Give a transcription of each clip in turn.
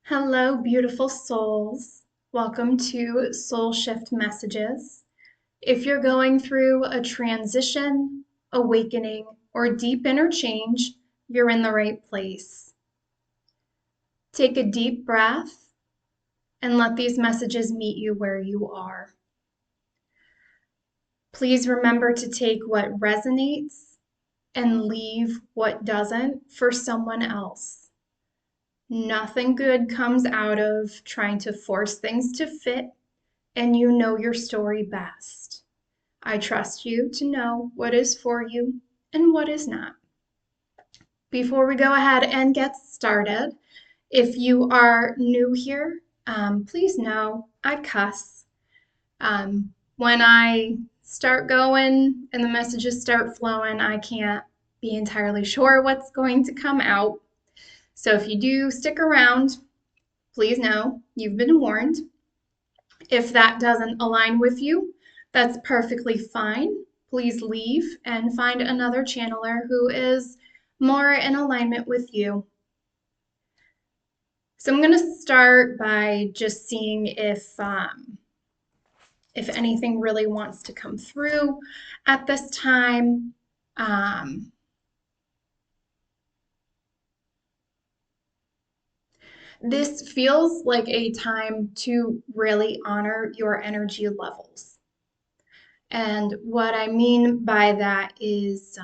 Hello, beautiful souls. Welcome to Soul Shift Messages. If you're going through a transition, awakening, or deep inner change, you're in the right place. Take a deep breath and let these messages meet you where you are. Please remember to take what resonates and leave what doesn't for someone else. Nothing good comes out of trying to force things to fit, and you know your story best. I trust you to know what is for you and what is not. Before we go ahead and get started, if you are new here, please know I cuss. When I start going and the messages start flowing, I can't be entirely sure what's going to come out. So if you do stick around, please know you've been warned. If that doesn't align with you, that's perfectly fine. Please leave and find another channeler who is more in alignment with you. So I'm going to start by just seeing if anything really wants to come through at this time. This feels like a time to really honor your energy levels. And what I mean by that is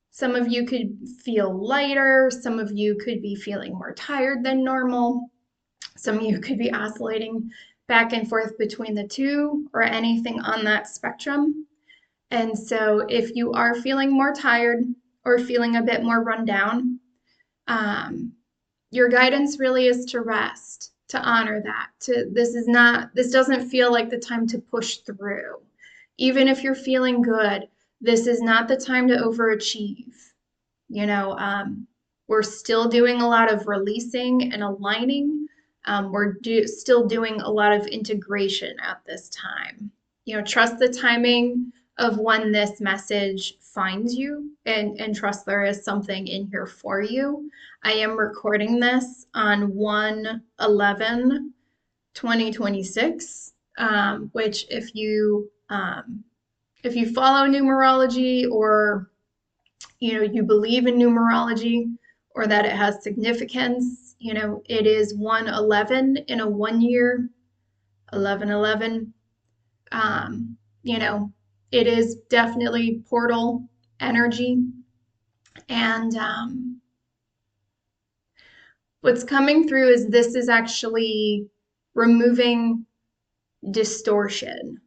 some of you could feel lighter, some of you could be feeling more tired than normal, some of you could be oscillating back and forth between the two or anything on that spectrum. And so if you are feeling more tired or feeling a bit more run down, your guidance really is to rest, to honor that. This doesn't feel like the time to push through. Even if you're feeling good, this is not the time to overachieve. We're still doing a lot of releasing and aligning. We're still doing a lot of integration at this time. Trust the timing of when this message finds you, and trust there is something in here for you. I am recording this on 1/11/2026, which if you follow numerology, or you believe in numerology, or that it has significance, it is 1/11 in a 1 year, 11/11. It is definitely portal energy. And what's coming through is this is actually removing distortion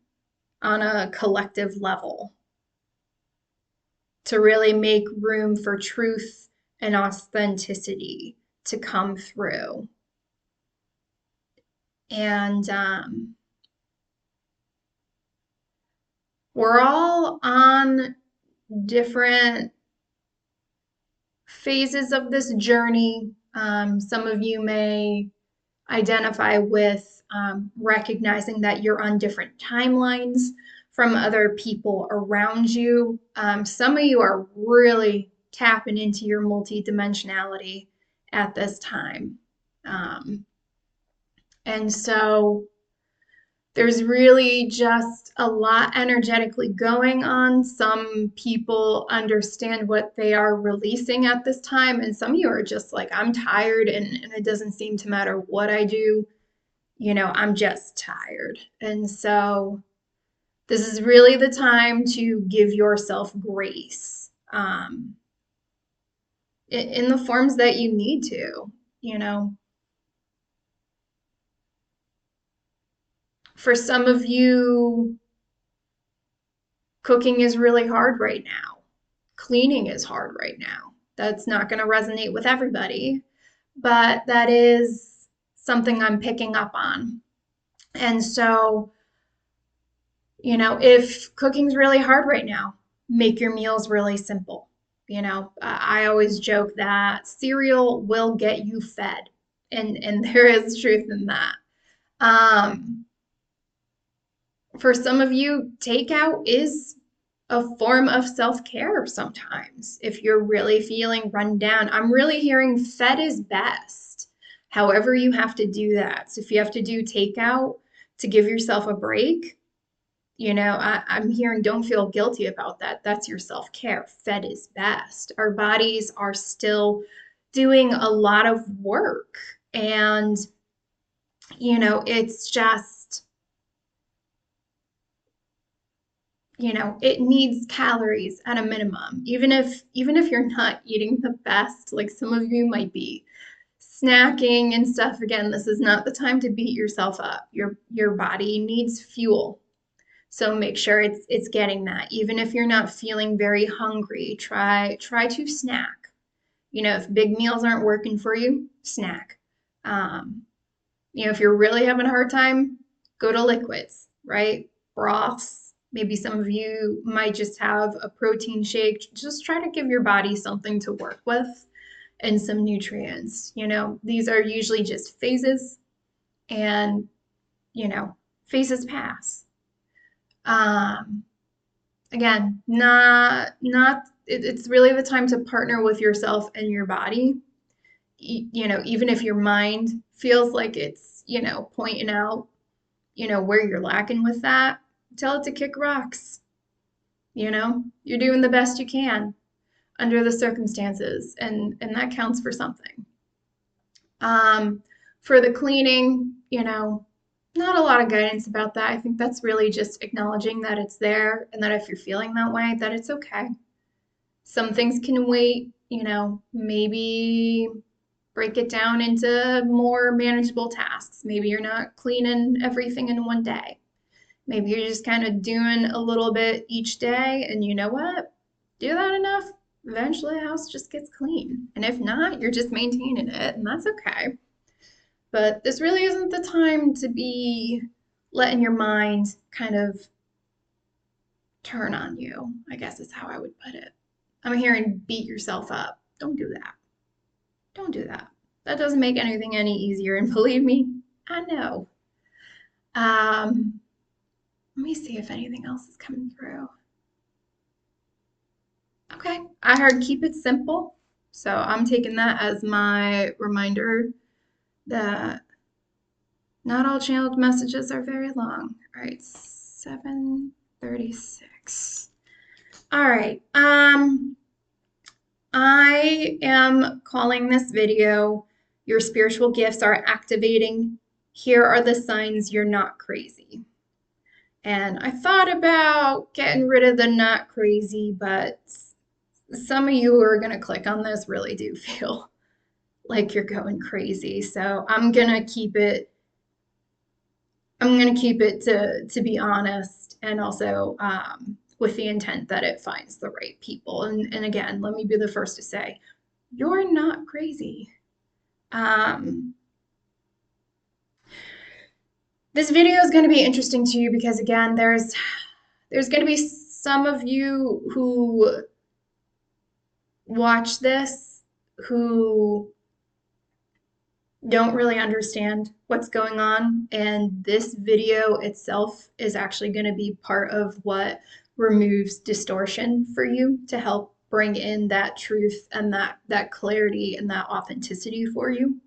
on a collective level to really make room for truth and authenticity to come through. And we're all on different phases of this journey. Some of you may identify with recognizing that you're on different timelines from other people around you. Some of you are really tapping into your multidimensionality at this time. And so there's really just a lot energetically going on. Some people understand what they are releasing at this time, and some of you are just like, I'm tired, and it doesn't seem to matter what I do. I'm just tired. And so this is really the time to give yourself grace in the forms that you need to. For some of you, cooking is really hard right now. Cleaning is hard right now. That's not going to resonate with everybody, but that is something I'm picking up on. And so, if cooking's really hard right now, make your meals really simple. I always joke that cereal will get you fed, and there is truth in that. For some of you, takeout is a form of self-care sometimes. If you're really feeling run down, I'm really hearing fed is best. However you have to do that. So if you have to do takeout to give yourself a break, I'm hearing don't feel guilty about that. That's your self-care. Fed is best. Our bodies are still doing a lot of work. And, it's just, it needs calories at a minimum. Even if you're not eating the best, like some of you might be snacking and stuff. Again, this is not the time to beat yourself up. Your body needs fuel. So make sure it's getting that. Even if you're not feeling very hungry, try to snack. If big meals aren't working for you, snack. Um, if you're really having a hard time, go to liquids, right? Broths. Maybe some of you might just have a protein shake. Just try to give your body something to work with and some nutrients. These are usually just phases, and, phases pass. Again, it's really the time to partner with yourself and your body. Even if your mind feels like it's, pointing out, where you're lacking with that, tell it to kick rocks. You're doing the best you can under the circumstances, and that counts for something. For the cleaning, not a lot of guidance about that. I think that's really just acknowledging that it's there, and that if you're feeling that way, that it's okay. Some things can wait, maybe break it down into more manageable tasks. Maybe you're not cleaning everything in one day. Maybe you're just kind of doing a little bit each day, and you know what? Do that enough, eventually the house just gets clean. And if not, you're just maintaining it, and that's okay. But this really isn't the time to be letting your mind kind of turn on you, I guess is how I would put it. I'm hearing beat yourself up. Don't do that. Don't do that. That doesn't make anything any easier. And believe me, I know. Let me see if anything else is coming through. Okay, I heard keep it simple. So I'm taking that as my reminder that not all channeled messages are very long. All right, 7:36. All right. I am calling this video Your Spiritual Gifts Are Activating. Here are the signs you're not crazy. And I thought about getting rid of the not crazy, but some of you who are going to click on this really do feel like you're going crazy. So I'm going to keep it to be honest, and also with the intent that it finds the right people. And again, let me be the first to say, you're not crazy. This video is going to be interesting to you because, again, there's going to be some of you who watch this who don't really understand what's going on, and this video itself is actually going to be part of what removes distortion for you to help bring in that truth and that clarity and that authenticity for you.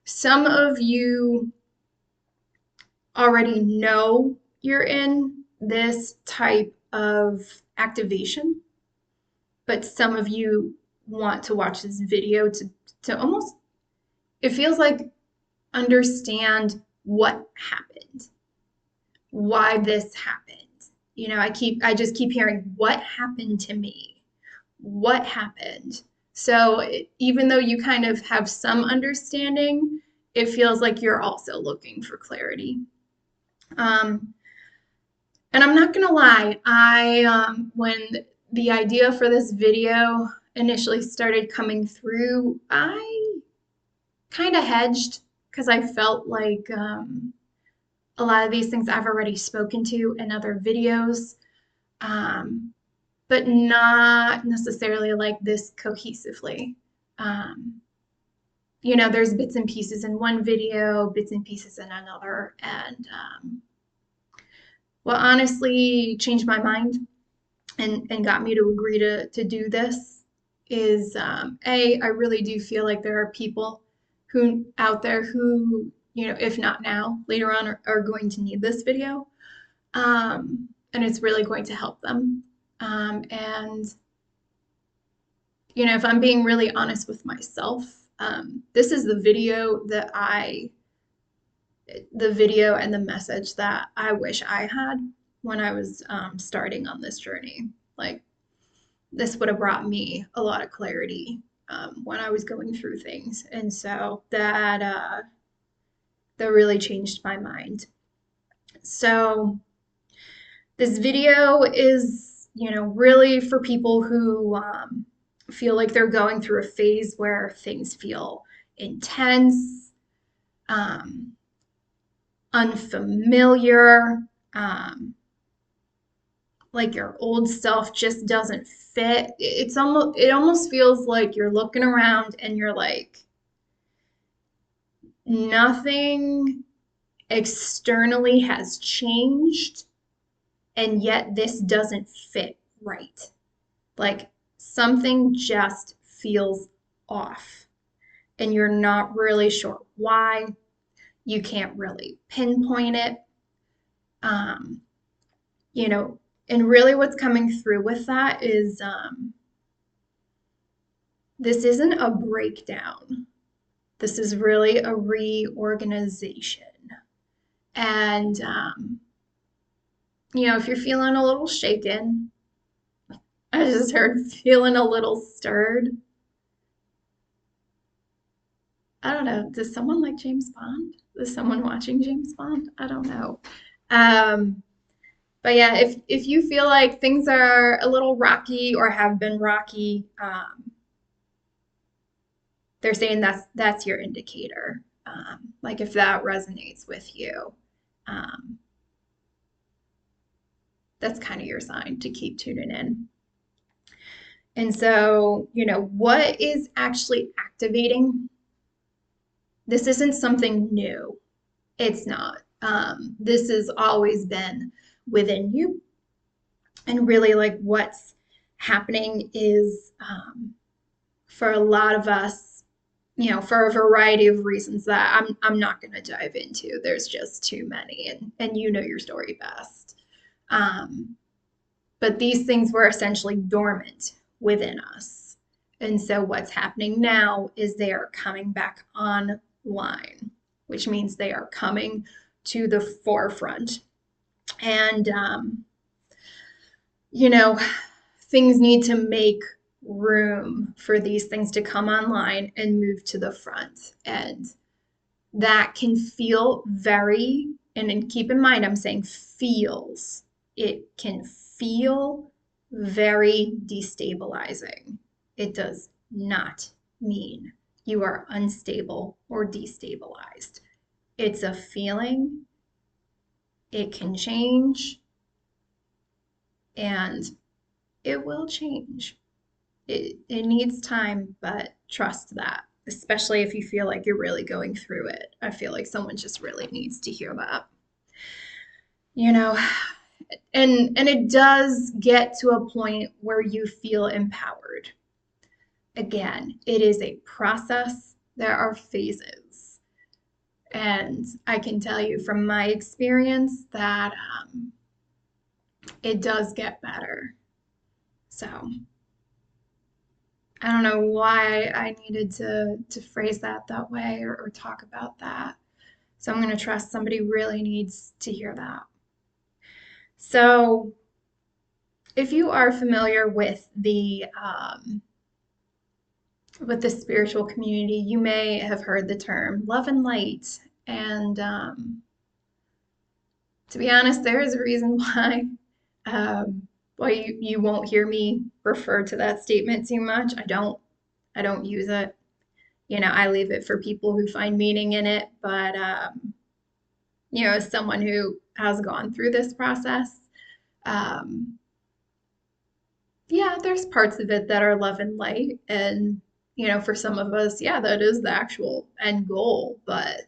Some of you already know you're in this type of activation, but some of you want to watch this video to almost, it feels like, understand what happened, why this happened. I just keep hearing, what happened to me? What happened? So even though you kind of have some understanding, it feels like you're also looking for clarity. And I'm not gonna lie, when the idea for this video initially started coming through, I kind of hedged because I felt like a lot of these things I've already spoken to in other videos, but not necessarily like this cohesively. There's bits and pieces in one video, bits and pieces in another, and what honestly changed my mind and got me to agree to do this is, I really do feel like there are people who out there who, if not now, later on are going to need this video. And it's really going to help them. And, if I'm being really honest with myself, this is the video and the message that I wish I had when I was starting on this journey. Like, this would have brought me a lot of clarity when I was going through things. And so that really changed my mind. So this video is, really for people who feel like they're going through a phase where things feel intense, unfamiliar, like your old self just doesn't fit. It almost feels like you're looking around and you're like, nothing externally has changed, and yet this doesn't fit right. Like, something just feels off, and you're not really sure why. You can't really pinpoint it. And really what's coming through with that is this isn't a breakdown. This is really a reorganization. And, if you're feeling a little shaken, I just heard feeling a little stirred. I don't know. Does someone like James Bond? Is someone watching James Bond? I don't know. But yeah, if you feel like things are a little rocky or have been rocky, they're saying that's your indicator. Like, if that resonates with you, that's kind of your sign to keep tuning in. And so, what is actually activating? This isn't something new. It's not. This has always been within you. And really, like, what's happening is for a lot of us, for a variety of reasons that I'm not going to dive into. There's just too many, and you know your story best. But these things were essentially dormant within us. And so what's happening now is they are coming back online, which means they are coming to the forefront. And, things need to make room for these things to come online and move to the front. And that can feel and keep in mind, I'm saying feels, it can feel very destabilizing. It does not mean you are unstable or destabilized. It's a feeling. It can change, and it will change. It needs time, but trust that, especially if you feel like you're really going through it. I feel like someone just really needs to hear that. And it does get to a point where you feel empowered. Again, it is a process. There are phases. And I can tell you from my experience that it does get better. So I don't know why I needed to phrase that way or talk about that. So I'm going to trust somebody really needs to hear that. So if you are familiar with the spiritual community, you may have heard the term love and light. And to be honest, there is a reason why you won't hear me refer to that statement too much. I don't use it. I leave it for people who find meaning in it. But as someone who has gone through this process, yeah, there's parts of it that are love and light. And, for some of us, yeah, that is the actual end goal. But,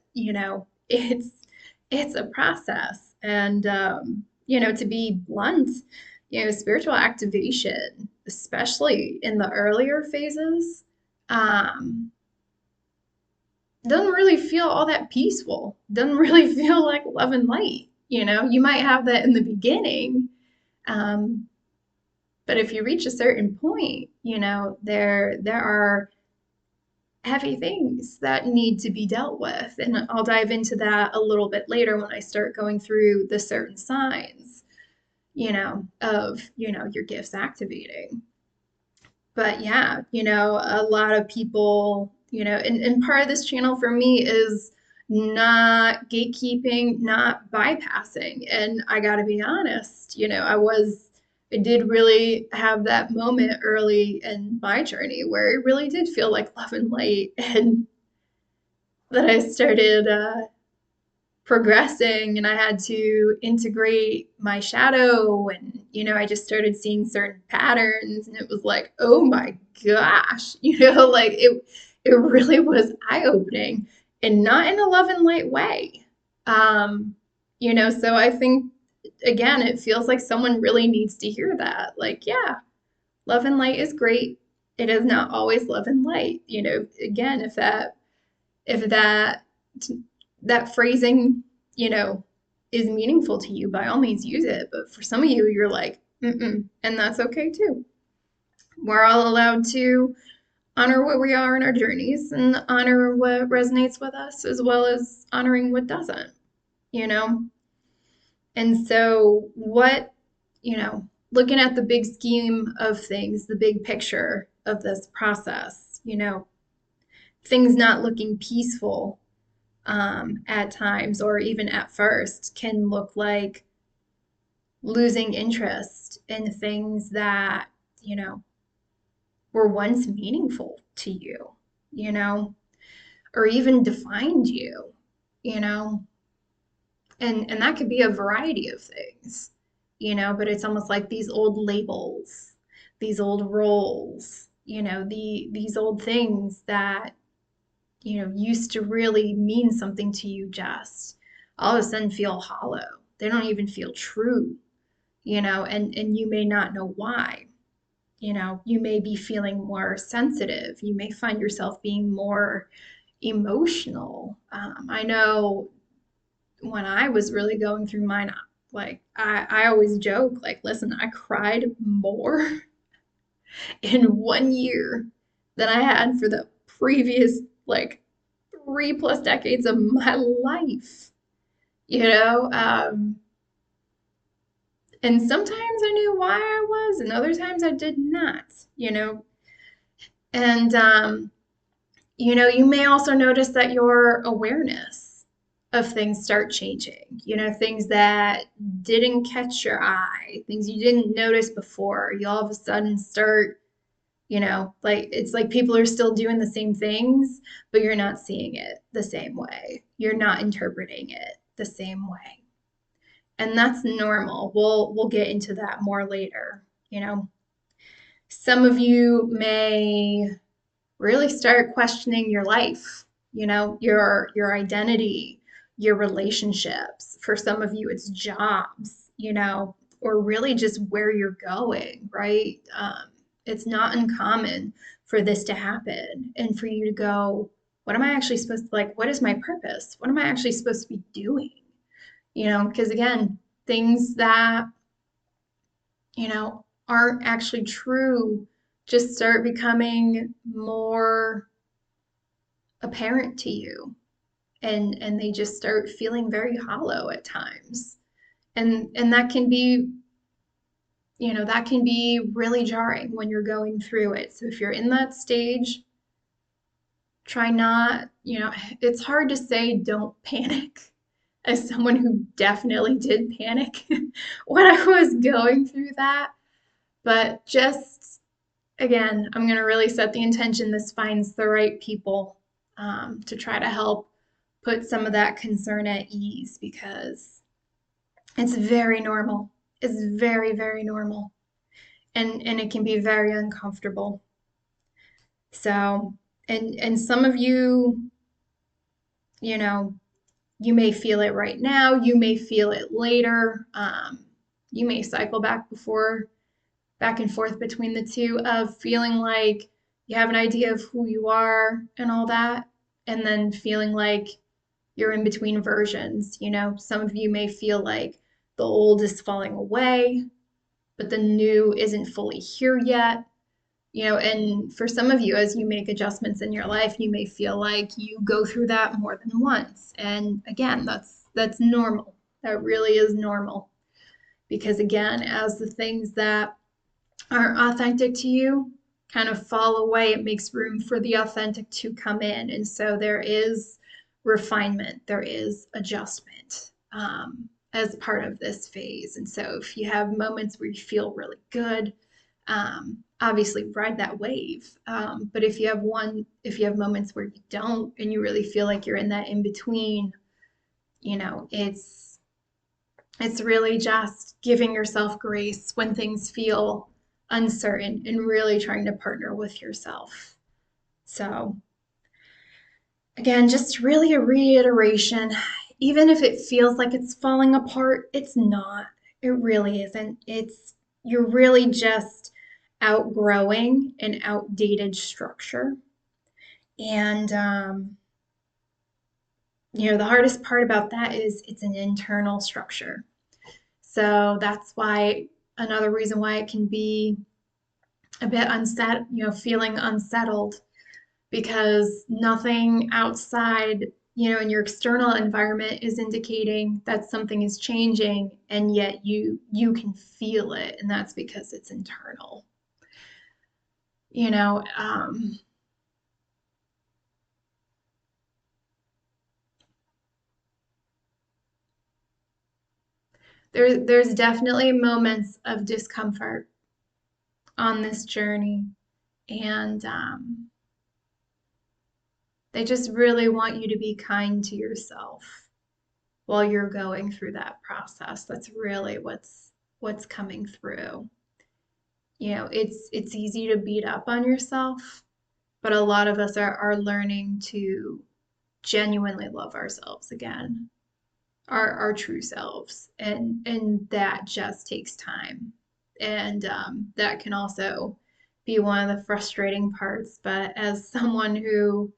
it's a process. And, to be blunt, spiritual activation, especially in the earlier phases, doesn't really feel all that peaceful. Doesn't really feel like love and light. You might have that in the beginning, um, but if you reach a certain point, there are heavy things that need to be dealt with. And I'll dive into that a little bit later when I start going through the certain signs, of, your gifts activating. But yeah, a lot of people, and part of this channel for me is not gatekeeping, not bypassing. And I got to be honest, I did really have that moment early in my journey where it really did feel like love and light. And that I started progressing and I had to integrate my shadow, and I just started seeing certain patterns, and it was like, oh my gosh, like it really was eye-opening, and not in a love and light way. um so I think, again, it feels like someone really needs to hear that, like, yeah, love and light is great. It is not always love and light. Again, if that that phrasing, you know, is meaningful to you, by all means use it. But for some of you, you're like, mm-mm, and that's okay too. We're all allowed to honor what we are in our journeys and honor what resonates with us, as well as honoring what doesn't, you know? And so, looking at the big scheme of things, the big picture of this process, things not looking peaceful at times, or even at first, can look like losing interest in things that, you know, were once meaningful to you, you know, or even defined you, you know, and that could be a variety of things, but it's almost like these old labels, these old roles, these old things that, used to really mean something to you, just all of a sudden feel hollow. They don't even feel true, and you may not know why. You may be feeling more sensitive. You may find yourself being more emotional. I know when I was really going through mine, like I always joke, like, listen, I cried more in 1 year than I had for the previous, like, 3+ decades of my life, you know? And sometimes I knew why I was, and other times I did not, you know? And, you may also notice that your awareness of things start changing, things that didn't catch your eye, things you didn't notice before. You all of a sudden start, like, it's like people are still doing the same things, but you're not seeing it the same way. You're not interpreting it the same way. And that's normal. We'll get into that more later, Some of you may really start questioning your life, your identity, your relationships. For some of you, it's jobs, or really just where you're going, right? It's not uncommon for this to happen and for you to go, what am I actually supposed to, like, what is my purpose? What am I actually supposed to be doing? Because again, things that, aren't actually true just start becoming more apparent to you, and they just start feeling very hollow at times, and that can be really jarring when you're going through it. So if you're in that stage, try not, it's hard to say don't panic, as someone who definitely did panic when I was going through that. But just, again, I'm going to really set the intention this finds the right people, to try to help put some of that concern at ease, because it's very normal. It's very, very normal. And it can be very uncomfortable. So, and some of you, you know, you may feel it right now, you may feel it later. You may cycle back and forth between the two, of feeling like you have an idea of who you are and all that, and then feeling like you're in between versions. Some of you may feel like the old is falling away, but the new isn't fully here yet. And for some of you, as you make adjustments in your life, you may feel like you go through that more than once. And again, that's normal. That really is normal. Because again, as the things that aren't authentic to you kind of fall away, it makes room for the authentic to come in. And so there is refinement, there is adjustment as part of this phase. And so if you have moments where you feel really good, obviously ride that wave. But if you have moments where you don't, and you really feel like you're in that in between, it's really just giving yourself grace when things feel uncertain and really trying to partner with yourself. So again, just really a reiteration. Even if it feels like it's falling apart, it's not. It really isn't. You're really just outgrowing an outdated structure. And the hardest part about that is it's an internal structure. So that's why another reason why it can be a bit unsettled, feeling unsettled, because nothing outside, in your external environment is indicating that something is changing, and yet you can feel it, and that's because it's internal. There's definitely moments of discomfort on this journey, and they just really want you to be kind to yourself while you're going through that process. That's really what's coming through. It's easy to beat up on yourself, but a lot of us are learning to genuinely love ourselves again, our true selves, and that just takes time. And that can also be one of the frustrating parts. But as someone who,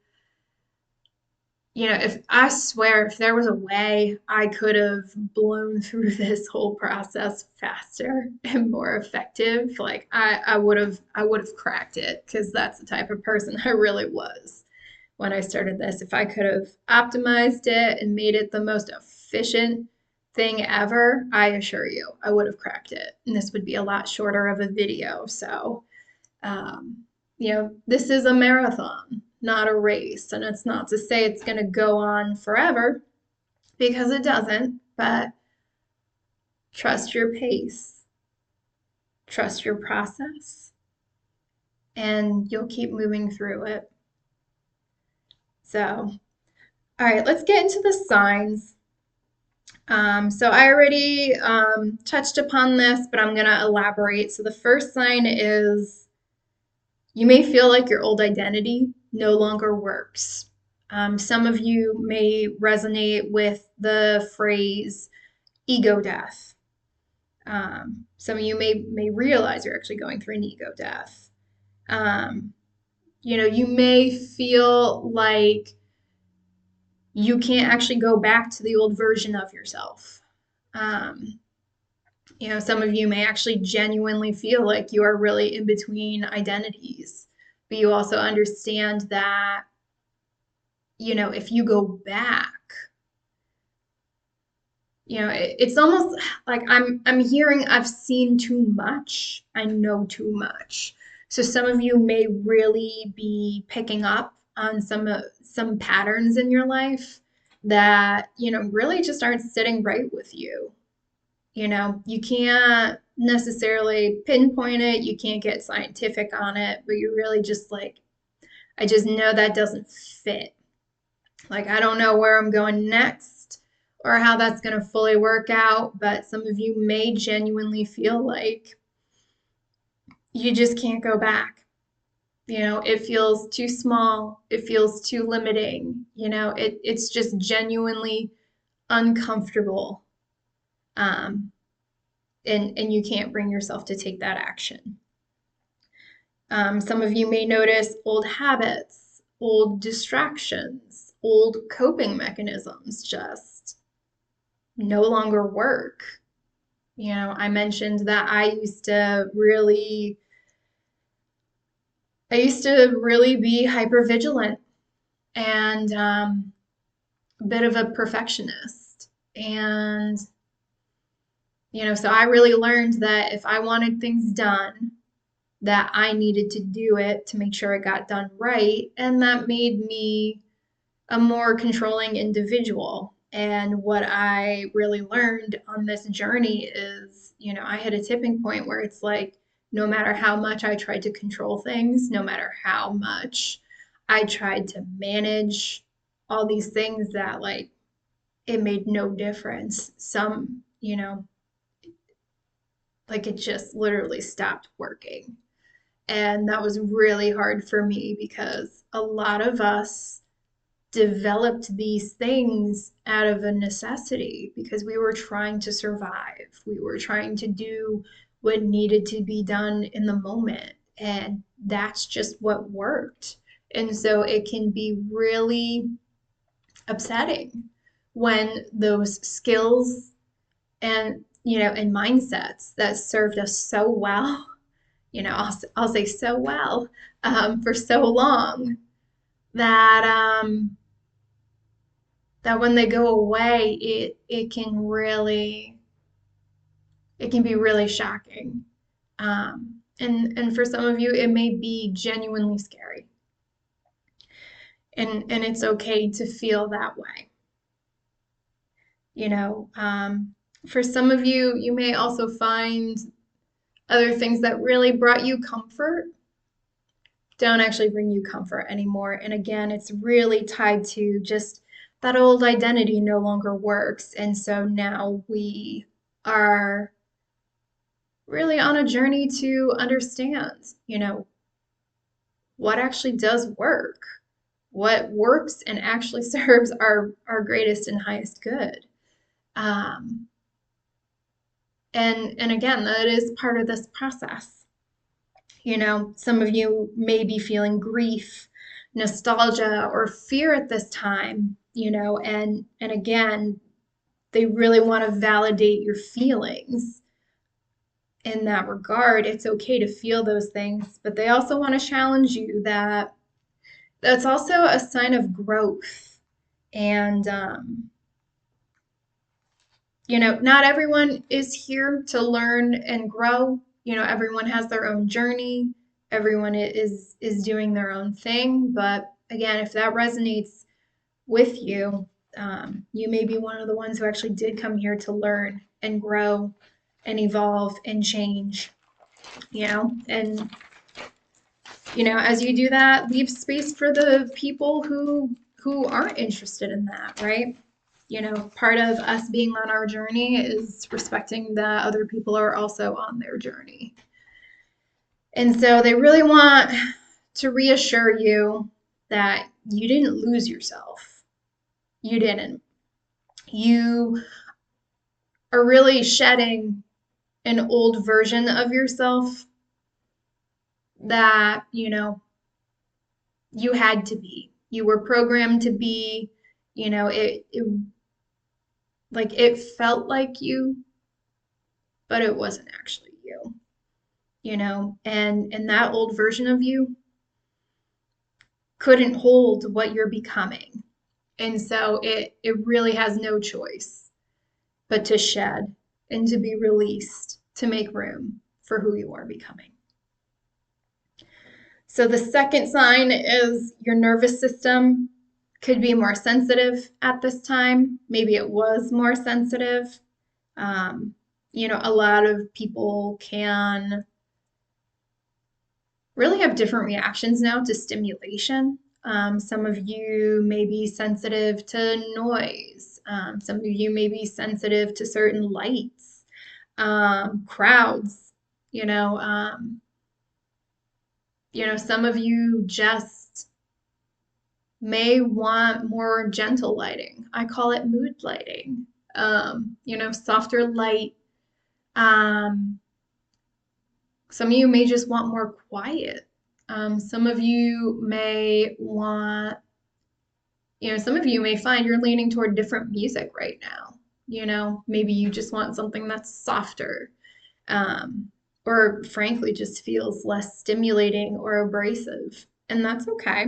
if there was a way I could have blown through this whole process faster and more effective, like I would have cracked it, because that's the type of person I really was when I started this. If I could have optimized it and made it the most efficient thing ever, I assure you, I would have cracked it. And this would be a lot shorter of a video. So, this is a marathon, not a race. And it's not to say it's going to go on forever, because it doesn't, but trust your pace, trust your process, and you'll keep moving through it. So, all right, let's get into the signs. So I already touched upon this, but I'm going to elaborate. So the first sign is you may feel like your old identity no longer works. Some of you may resonate with the phrase ego death. Some of you may realize you're actually going through an ego death. You may feel like you can't actually go back to the old version of yourself. Some of you may actually genuinely feel like you are really in between identities, but you also understand that, if you go back, it's almost like I'm hearing I've seen too much, I know too much. So some of you may really be picking up on some patterns in your life that, really just aren't sitting right with you. You can't necessarily pinpoint it, you can't get scientific on it, but you're really just like, I just know that doesn't fit. Like, I don't know where I'm going next or how that's going to fully work out, but some of you may genuinely feel like you just can't go back. It feels too small, it feels too limiting, it's just genuinely uncomfortable. And you can't bring yourself to take that action. Some of you may notice old habits, old distractions, old coping mechanisms just no longer work. I mentioned that I used to really be hyper vigilant and a bit of a perfectionist. And, so I really learned that if I wanted things done, that I needed to do it to make sure it got done right. And that made me a more controlling individual. And what I really learned on this journey is, I hit a tipping point where it's like, no matter how much I tried to control things, no matter how much I tried to manage all these things, that like it made no difference. Like it just literally stopped working. And that was really hard for me because a lot of us developed these things out of a necessity because we were trying to survive. We were trying to do what needed to be done in the moment. And that's just what worked. And so it can be really upsetting when those skills and mindsets that served us so well, I'll say so well, for so long, that that when they go away, it can be really shocking. And for some of you, it may be genuinely scary. And it's okay to feel that way. For some of you, you may also find other things that really brought you comfort don't actually bring you comfort anymore. And again, it's really tied to just that old identity no longer works. And so now we are really on a journey to understand, what actually does work, what works and actually serves our greatest and highest good. Um, and again, that is part of this process. Some of you may be feeling grief, nostalgia, or fear at this time, and again, they really want to validate your feelings. In that regard, it's okay to feel those things, but they also want to challenge you that that's also a sign of growth. And, not everyone is here to learn and grow. Everyone has their own journey. Everyone is doing their own thing. But again, if that resonates with you, you may be one of the ones who actually did come here to learn and grow and evolve and change, and as you do that, leave space for the people who aren't interested in that, right? Part of us being on our journey is respecting that other people are also on their journey. And so they really want to reassure you that you didn't lose yourself. You didn't. You are really shedding an old version of yourself that, you had to be. You were programmed to be, it felt like you, but it wasn't actually you, and that old version of you couldn't hold what you're becoming. And so it really has no choice but to shed and to be released to make room for who you are becoming. So the second sign is your nervous system could be more sensitive at this time. Maybe it was more sensitive. A lot of people can really have different reactions now to stimulation. Some of you may be sensitive to noise. Some of you may be sensitive to certain lights, crowds, some of you just may want more gentle lighting. I call it mood lighting. Softer light. Some of you may just want more quiet. Some of you may want, some of you may find you're leaning toward different music right now. Maybe you just want something that's softer, um, or frankly just feels less stimulating or abrasive, and that's okay.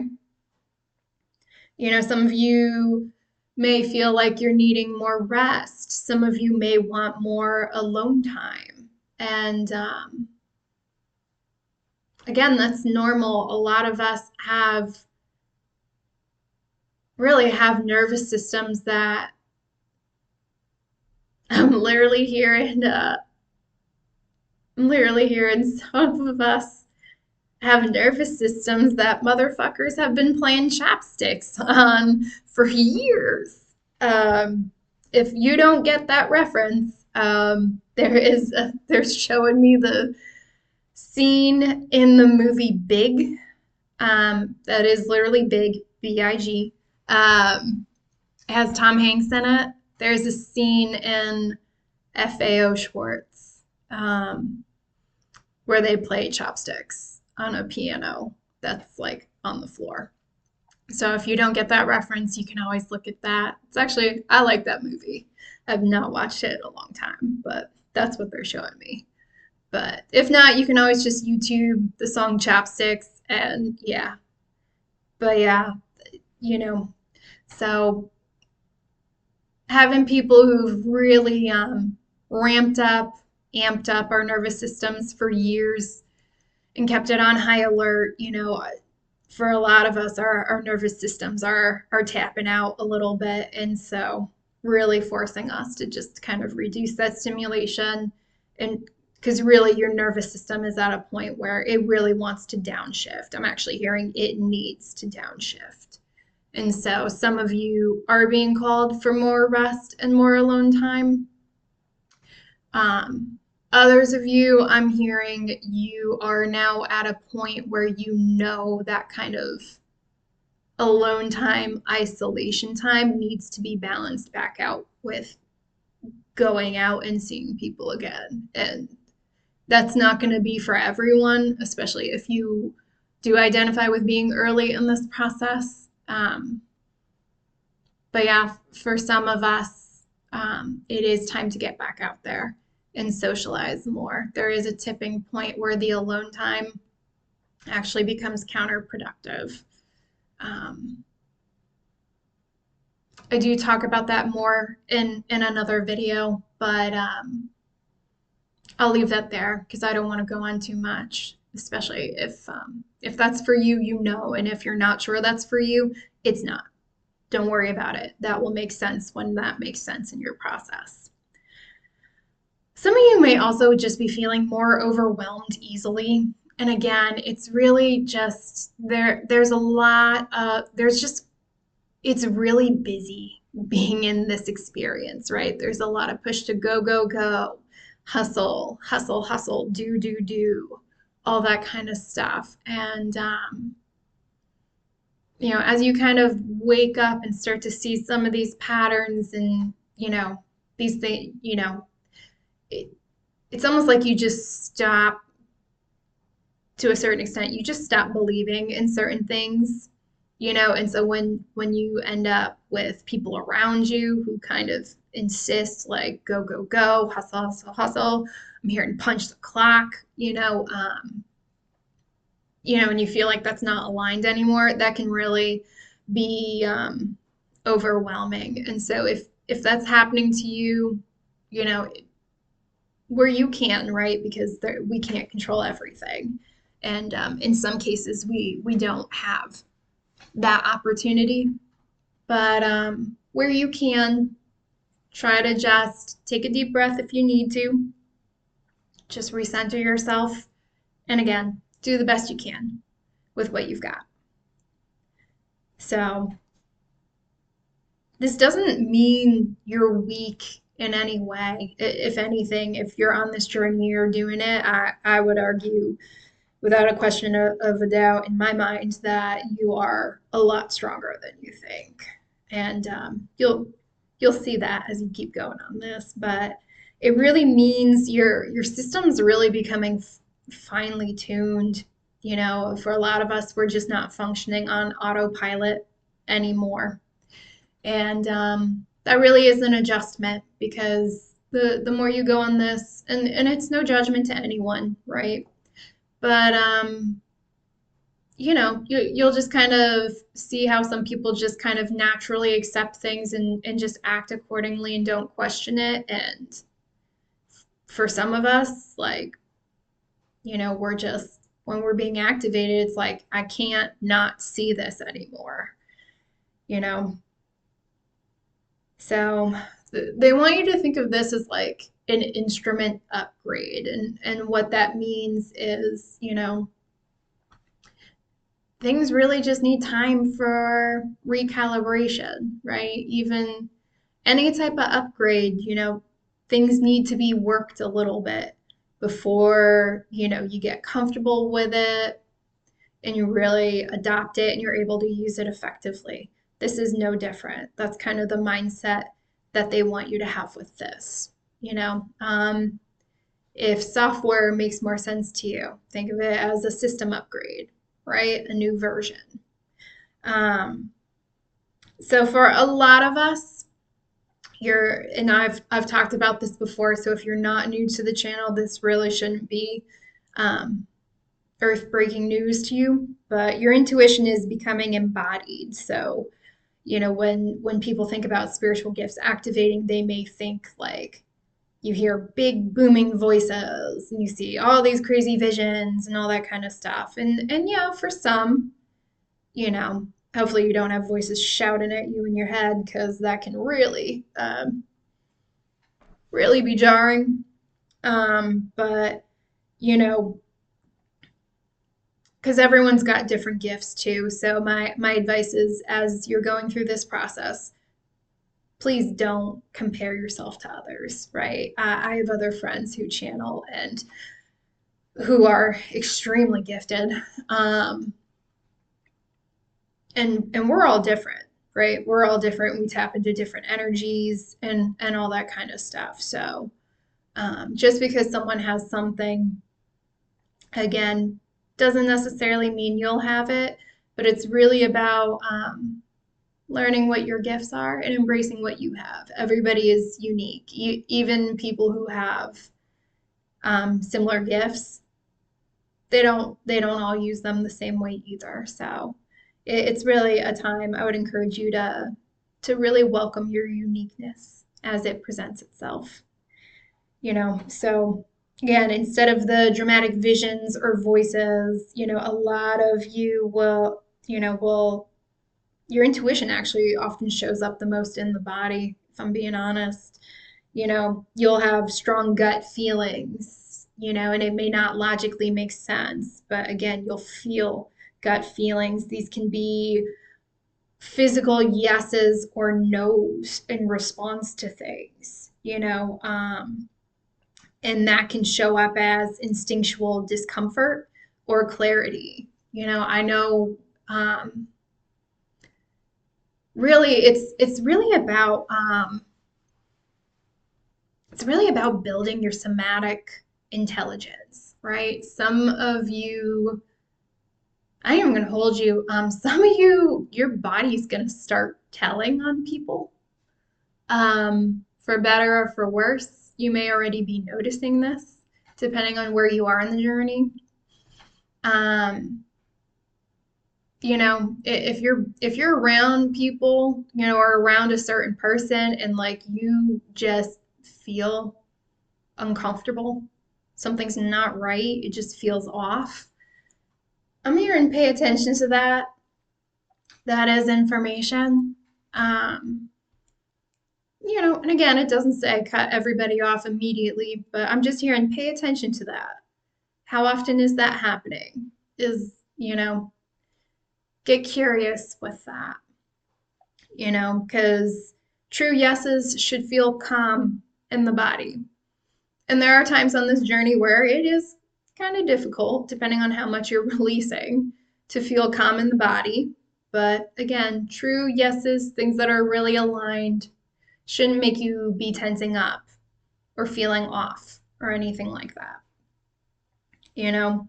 Some of you may feel like you're needing more rest. Some of you may want more alone time. And again, that's normal. A lot of us really have nervous systems that I'm literally hearing, some of us have nervous systems that motherfuckers have been playing chapsticks on for years. If you don't get that reference, there's showing me the scene in the movie Big. That is literally Big, B-I-G. It has Tom Hanks in it. There's a scene in FAO Schwartz, where they play chopsticks on a piano that's like on the floor. So if you don't get that reference, you can always look at that. I like that movie. I've not watched it in a long time, but that's what they're showing me. But if not, you can always just YouTube the song Chopsticks, and yeah. But yeah, you know, so having people who've really ramped up, amped up our nervous systems for years and kept it on high alert, for a lot of us, our nervous systems are tapping out a little bit. And so really forcing us to just kind of reduce that stimulation. And because really your nervous system is at a point where it really wants to downshift. I'm actually hearing it needs to downshift. And so some of you are being called for more rest and more alone time. Others of you, I'm hearing you are now at a point where you know that kind of alone time, isolation time needs to be balanced back out with going out and seeing people again. And that's not going to be for everyone, especially if you do identify with being early in this process. But yeah, for some of us, it is time to get back out there and socialize more. There is a tipping point where the alone time actually becomes counterproductive. I do talk about that more in another video, but I'll leave that there because I don't want to go on too much, especially if that's for you, and if you're not sure that's for you, it's not. Don't worry about it. That will make sense when that makes sense in your process. Some of you may also just be feeling more overwhelmed easily. And again, it's really just there's a lot of it's really busy being in this experience, right? There's a lot of push to go, go, go, hustle, hustle, hustle, do, do, do, all that kind of stuff. And as you kind of wake up and start to see some of these patterns and, these things, it's almost like you just stop, to a certain extent, you just stop believing in certain things, and so when you end up with people around you who kind of insist like, go, go, go, hustle, hustle, hustle, I'm here and punch the clock, and you feel like that's not aligned anymore, that can really be overwhelming. And so if that's happening to you, where you can, right? Because we can't control everything. And in some cases, we don't have that opportunity. But where you can, try to just take a deep breath if you need to. Just recenter yourself. And again, do the best you can with what you've got. So this doesn't mean you're weak in any way. If anything, if you're on this journey, you're doing it, I would argue without a question of a doubt in my mind that you are a lot stronger than you think. And you'll see that as you keep going on this. But it really means your system's really becoming finely tuned. For a lot of us, we're just not functioning on autopilot anymore. And that really is an adjustment because the more you go on this, and it's no judgment to anyone, right? But you'll just kind of see how some people just kind of naturally accept things and just act accordingly and don't question it. And for some of us, like, we're just, when we're being activated, it's like, I can't not see this anymore, you know? So they want you to think of this as like an instrument upgrade. And what that means is, things really just need time for recalibration, right? Even any type of upgrade, things need to be worked a little bit before, you get comfortable with it and you really adopt it and you're able to use it effectively. This is no different. That's kind of the mindset that they want you to have with this. If software makes more sense to you, think of it as a system upgrade, right? A new version. Um, so for a lot of us, and I've talked about this before, so if you're not new to the channel, this really shouldn't be um, earth-breaking news to you, but your intuition is becoming embodied. So, when people think about spiritual gifts activating, they may think like you hear big booming voices and you see all these crazy visions and all that kind of stuff. And yeah, for some, hopefully you don't have voices shouting at you in your head because that can really be jarring. But you know, because everyone's got different gifts too. So my advice is, as you're going through this process, please don't compare yourself to others, right? I have other friends who channel and who are extremely gifted, and we're all different, right? We're all different. We tap into different energies and all that kind of stuff. So just because someone has something, again, doesn't necessarily mean you'll have it, but it's really about learning what your gifts are and embracing what you have. Everybody is unique. Even people who have similar gifts, they don't all use them the same way either. So it's really a time I would encourage you to really welcome your uniqueness as it presents itself. So again, instead of the dramatic visions or voices, a lot of you will your intuition actually often shows up the most in the body, if I'm being honest. You'll have strong gut feelings, and it may not logically make sense, but again, you'll feel gut feelings. These can be physical yeses or nos in response to things, and that can show up as instinctual discomfort or clarity. I know really it's really about building your somatic intelligence, right? Some of you, I am going to hold you. Some of you, your body's going to start telling on people, for better or for worse. You may already be noticing this, depending on where you are in the journey. Um, if you're around people, or around a certain person, and like you just feel uncomfortable, something's not right, it just feels off. I'm here and pay attention to that. That is information. Um, and again, it doesn't say cut everybody off immediately, but I'm just here and pay attention to that. How often is that happening? Get curious with that, because true yeses should feel calm in the body. And there are times on this journey where it is kind of difficult, depending on how much you're releasing, to feel calm in the body. But again, true yeses, things that are really aligned, shouldn't make you be tensing up or feeling off or anything like that. You know?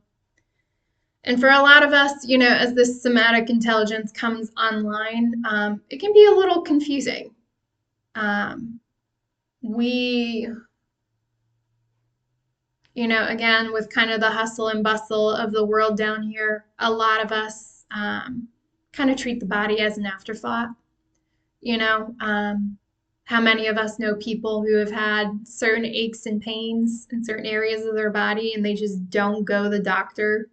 And for a lot of us, as this somatic intelligence comes online, it can be a little confusing. We, again, with kind of the hustle and bustle of the world down here, a lot of us kind of treat the body as an afterthought. You know, how many of us know people who have had certain aches and pains in certain areas of their body and they just don't go to the doctor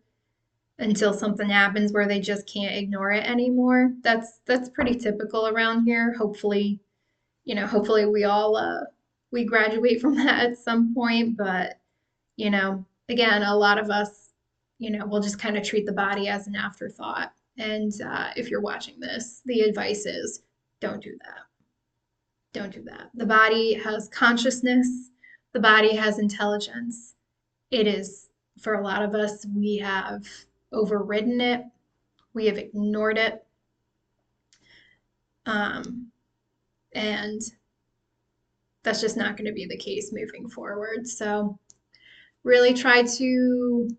until something happens where they just can't ignore it anymore? That's pretty typical around here. Hopefully, hopefully we all we graduate from that at some point, but again, a lot of us, will just kind of treat the body as an afterthought. And if you're watching this, the advice is don't do that. Don't do that. The body has consciousness, the body has intelligence. It is, for a lot of us, we have overridden it, we have ignored it. And that's just not going to be the case moving forward. So, really try to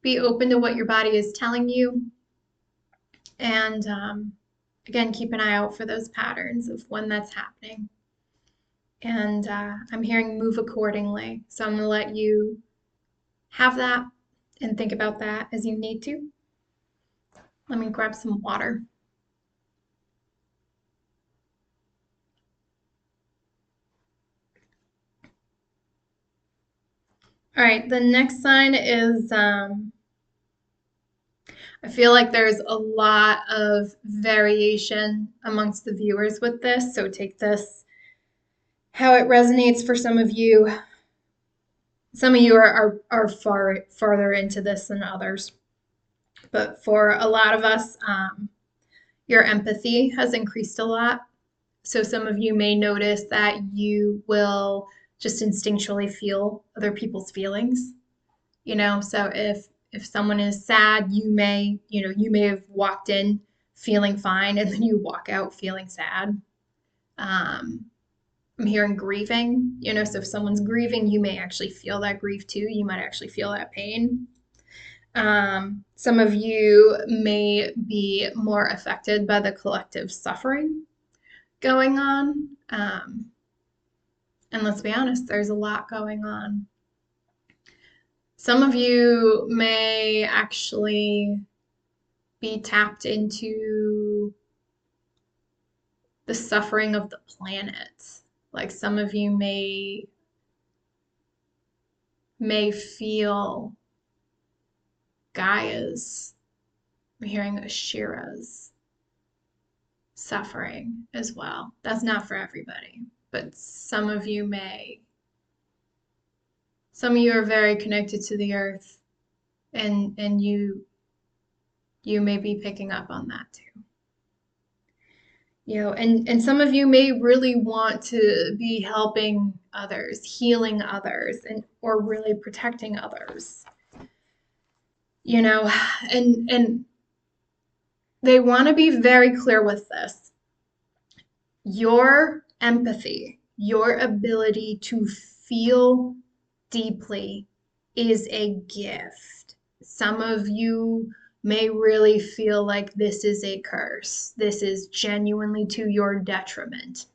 be open to what your body is telling you. And again, keep an eye out for those patterns of when that's happening. And I'm hearing move accordingly. So I'm going to let you have that and think about that as you need to. Let me grab some water. All right, the next sign is I feel like there's a lot of variation amongst the viewers with this, so take this how it resonates for some of you. Some of you are farther into this than others, but for a lot of us, your empathy has increased a lot. So some of you may notice that you will just instinctually feel other people's feelings. So if someone is sad, you may have walked in feeling fine and then you walk out feeling sad. I'm hearing grieving, so if someone's grieving, you may actually feel that grief too. You might actually feel that pain. Some of you may be more affected by the collective suffering going on. And let's be honest, there's a lot going on. Some of you may actually be tapped into the suffering of the planet. Like some of you may feel Gaia's, I'm hearing Ashira's suffering as well. That's not for everybody, but some of you may. Some of you are very connected to the earth, and you may be picking up on that too. And some of you may really want to be helping others, healing others, or really protecting others. And they want to be very clear with this. Your empathy, your ability to feel deeply is a gift. Some of you may really feel like this is a curse. This is genuinely to your detriment.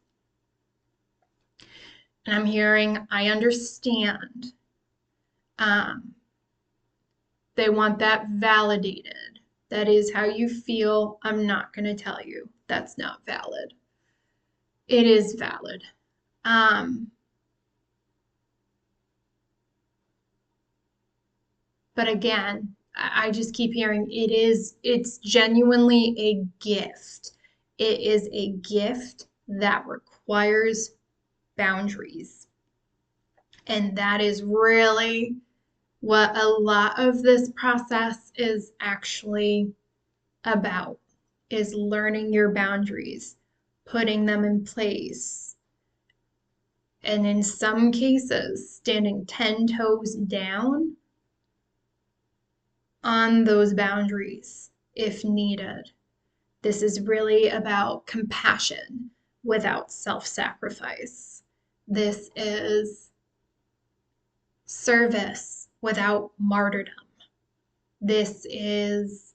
And I'm hearing, I understand. They want that validated. That is how you feel. I'm not going to tell you that's not valid. It is valid. But again, I just keep hearing it's genuinely a gift. It is a gift that requires boundaries. And that is really what a lot of this process is actually about, is learning your boundaries, putting them in place. And in some cases, standing 10 toes down on those boundaries if needed. This is really about compassion without self-sacrifice. This is service without martyrdom. This is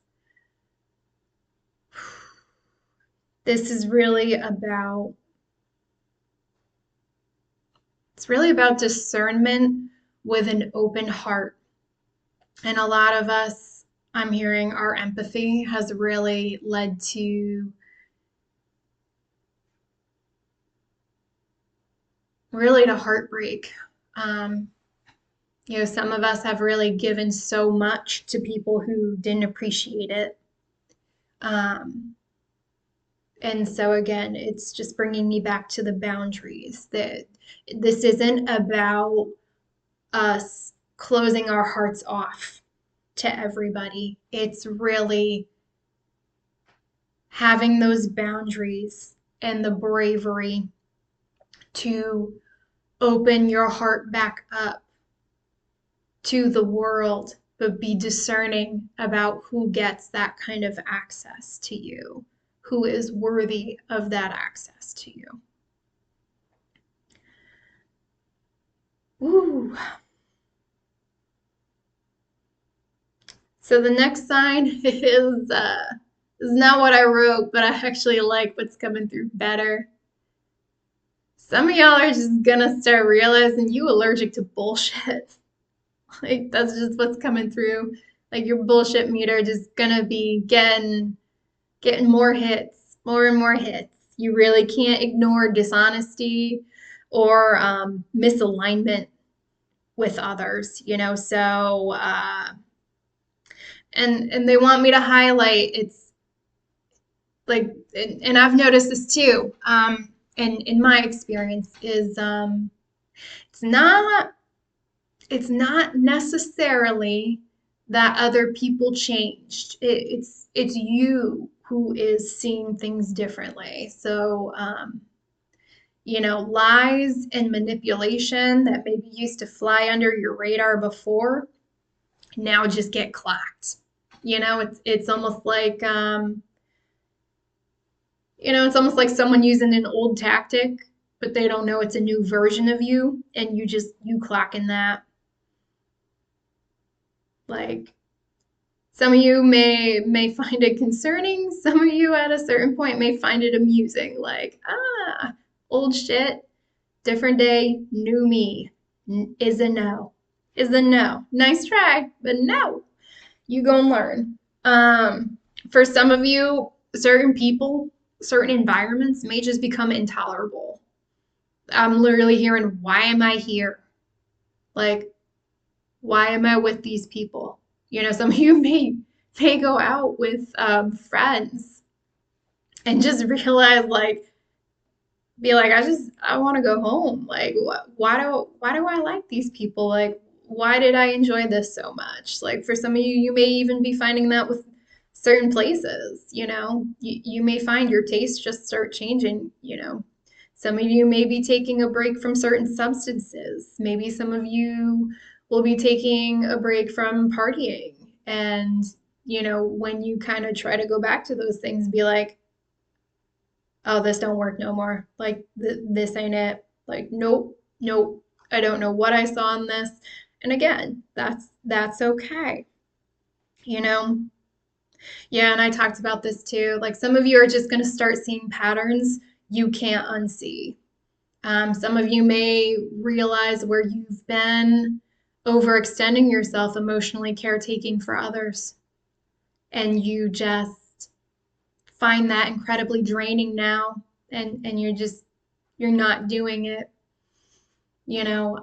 this is really about it's really about discernment with an open heart. And a lot of us, I'm hearing our empathy has really led to heartbreak. Um, some of us have really given so much to people who didn't appreciate it. Um, and so again, it's just bringing me back to the boundaries that this isn't about us closing our hearts off to everybody. It's really having those boundaries and the bravery to open your heart back up to the world, but be discerning about who gets that kind of access to you, who is worthy of that access to you. Ooh. So the next sign is not what I wrote, but I actually like what's coming through better. Some of y'all are just gonna start realizing you allergic to bullshit. Like that's just what's coming through. Like your bullshit meter just gonna be getting more hits, more and more hits. You really can't ignore dishonesty or misalignment with others, So and they want me to highlight it's like, and I've noticed this too. And in my experience is it's not it's not necessarily that other people changed. It's you who is seeing things differently. So lies and manipulation that maybe used to fly under your radar before now just get clocked. It's almost like it's almost like someone using an old tactic, but they don't know it's a new version of you, and you clocking that. Like some of you may find it concerning. Some of you at a certain point may find it amusing. Like, old shit, different day, new me is a no. Is a no. Nice try, but no. You go and learn. For some of you, certain people, certain environments may just become intolerable. I'm literally hearing, why am I here? Like, why am I with these people? Some of you may go out with friends and just realize, like, be like, I want to go home. Like, why do I like these people? Like, why did I enjoy this so much? Like, for some of you, you may even be finding that with certain places. You may find your tastes just start changing. Some of you may be taking a break from certain substances. Maybe some of you will be taking a break from partying. And, when you kind of try to go back to those things, be like, oh, this don't work no more. Like, this ain't it. Like, nope, nope. I don't know what I saw in this. And again, that's okay. You know? Yeah, and I talked about this too. Like, some of you are just going to start seeing patterns you can't unsee. Some of you may realize where you've been overextending yourself emotionally caretaking for others. And you just find that incredibly draining now. And you're not doing it, you know.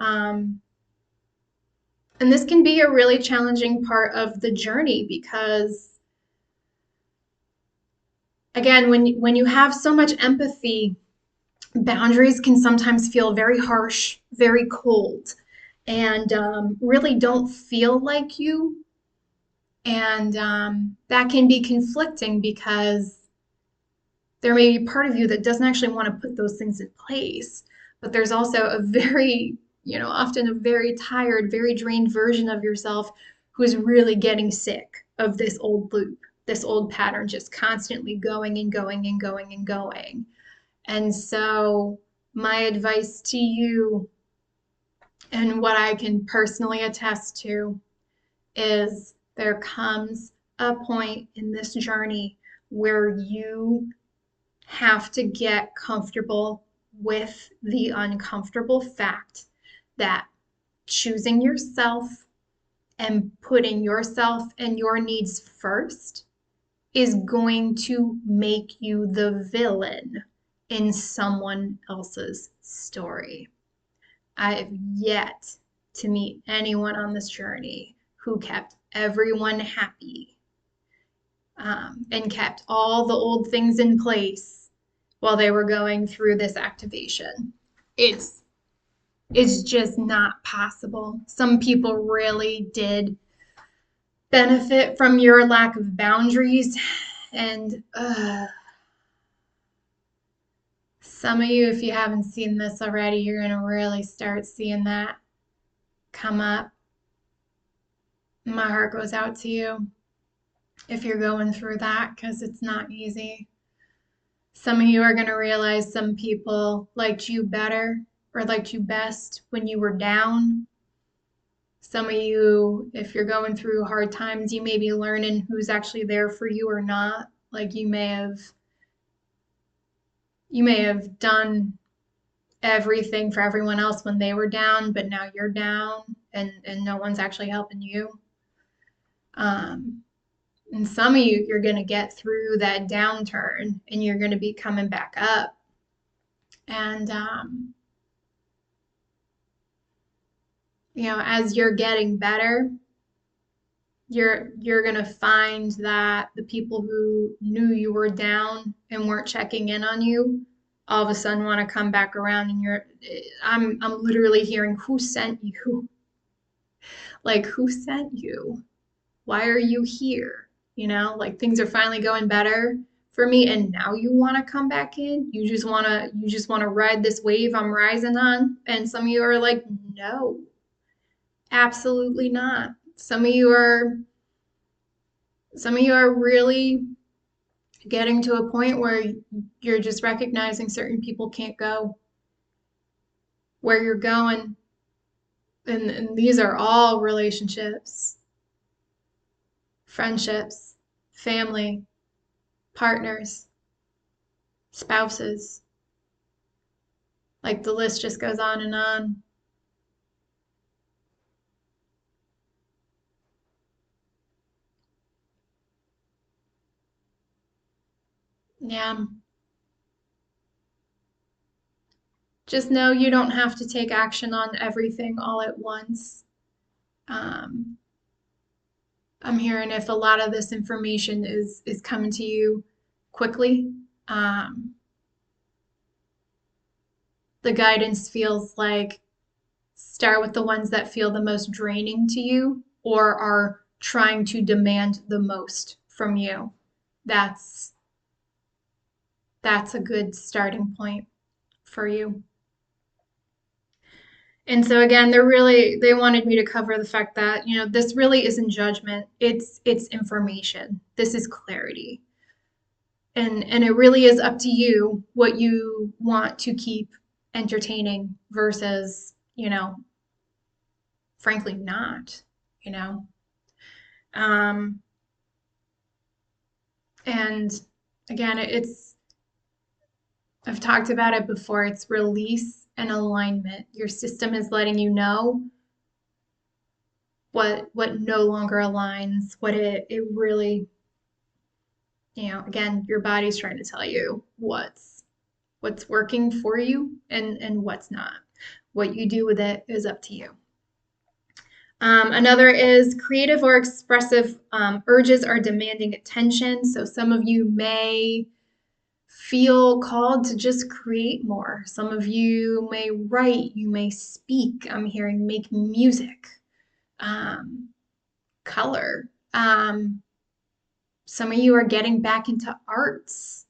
And this can be a really challenging part of the journey because, again, when you have so much empathy, boundaries can sometimes feel very harsh, very cold, and really don't feel like you. And that can be conflicting because there may be part of you that doesn't actually want to put those things in place. But there's also a very, often a very tired, very drained version of yourself who is really getting sick of this old loop, this old pattern, just constantly going and going and going and going. And so, my advice to you, and what I can personally attest to, is There comes a point in this journey where you have to get comfortable with the uncomfortable fact that choosing yourself and putting yourself and your needs first is going to make you the villain in someone else's story. I have yet to meet anyone on this journey who kept everyone happy, and kept all the old things in place while they were going through this activation. It's it's just not possible. Some people really did benefit from your lack of boundaries, and some of you, if you haven't seen this already, you're going to really start seeing that come up. My heart goes out to you if you're going through that, because it's not easy. Some of you are going to realize some people liked you better or liked you best when you were down. Some of you, if you're going through hard times, you may be learning who's actually there for you or not. Like you may have done everything for everyone else when they were down, but now you're down and no one's actually helping you. And some of you, you're going to get through that downturn and you're going to be coming back up. And, as you're getting better, you're going to find that the people who knew you were down and weren't checking in on you all of a sudden want to come back around, and I'm literally hearing, who sent you? Like, who sent you? Why are you here? Like things are finally going better for me, and now you want to come back in? You just want to ride this wave I'm rising on? And some of you are like, no, absolutely not. Some of you are really getting to a point where you're just recognizing certain people can't go where you're going. And these are all relationships, friendships, family, partners, spouses. Like the list just goes on and on. Yeah. Just know you don't have to take action on everything all at once. Um, I'm hearing if a lot of this information is coming to you quickly, um, the guidance feels like start with the ones that feel the most draining to you or are trying to demand the most from you. That's a good starting point for you. And so again, they wanted me to cover the fact that, this really isn't judgment. It's information. This is clarity. And it really is up to you what you want to keep entertaining versus, frankly not, you know. Um, and again, I've talked about it before. It's release and alignment. Your system is letting you know what no longer aligns, what it really, again, your body's trying to tell you what's working for you and what's not. What you do with it is up to you. Another is creative or expressive urges are demanding attention. So some of you may feel called to just create more. Some of you may write, you may speak. I'm hearing make music, color. Some of you are getting back into arts.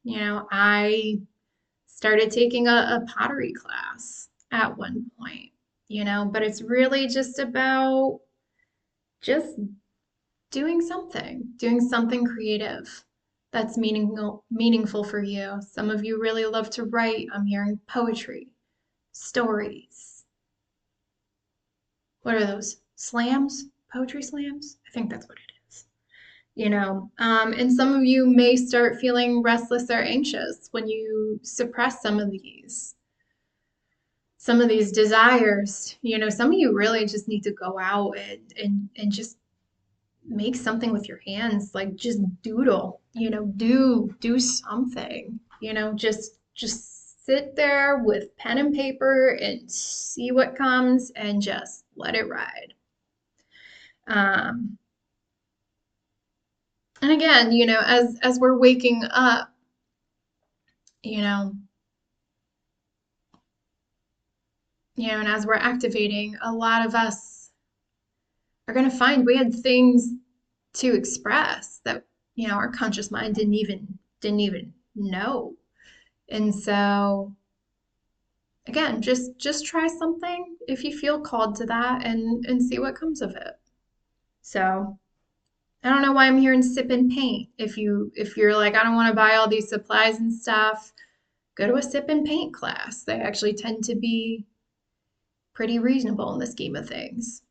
I started taking a pottery class at one point, but it's really just about just doing something creative that's meaningful for you. Some of you really love to write. I'm hearing poetry, stories. What are those? Slams? poetry slams. I think that's what it is. And some of you may start feeling restless or anxious when you suppress some of these desires. Some of you really just need to go out and just make something with your hands, like just doodle, do something, just sit there with pen and paper and see what comes and just let it ride. And again, as we're waking up, and as we're activating, a lot of us are going to find we had things to express that our conscious mind didn't even know. And so again, just try something if you feel called to that, and see what comes of it. So I don't know why I'm hearing sip and paint. If you're like, I don't want to buy all these supplies and stuff, go to a sip and paint class. They actually tend to be pretty reasonable in the scheme of things.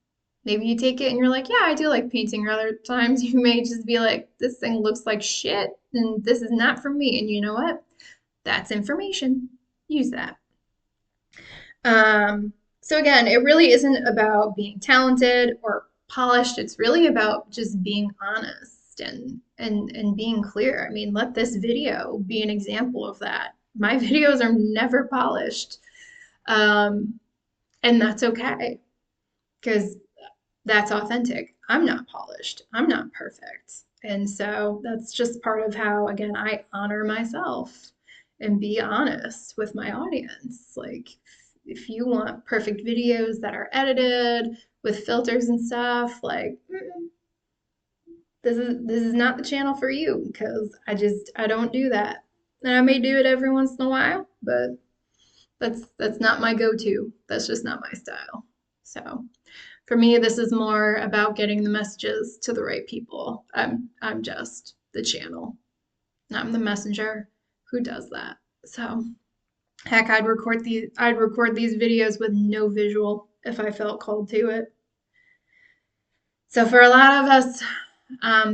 Maybe you take it and you're like, yeah, I do like painting. Or other times you may just be like, this thing looks like shit and this is not for me. And you know what? That's information. Use that. So again, it really isn't about being talented or polished. It's really about just being honest and being clear. I mean, let this video be an example of that. My videos are never polished. And that's okay, because that's authentic. I'm not polished. I'm not perfect. And so that's just part of how, again, I honor myself and be honest with my audience. Like, if you want perfect videos that are edited with filters and stuff, like, this is not the channel for you, because I don't do that. And I may do it every once in a while, but that's not my go-to. That's just not my style. So for me, this is more about getting the messages to the right people. I'm just the channel. I'm the messenger who does that. So heck, I'd record these videos with no visual if I felt called to it. So for a lot of us,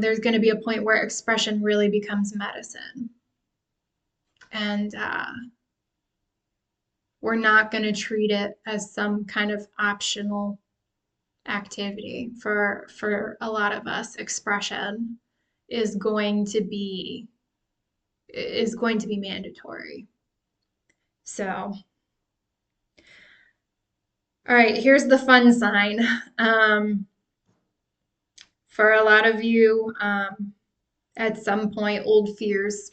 there's going to be a point where expression really becomes medicine. And we're not going to treat it as some kind of optional activity. For a lot of us, expression is going to be mandatory. So, all right, here's the fun sign. For a lot of you, at some point, old fears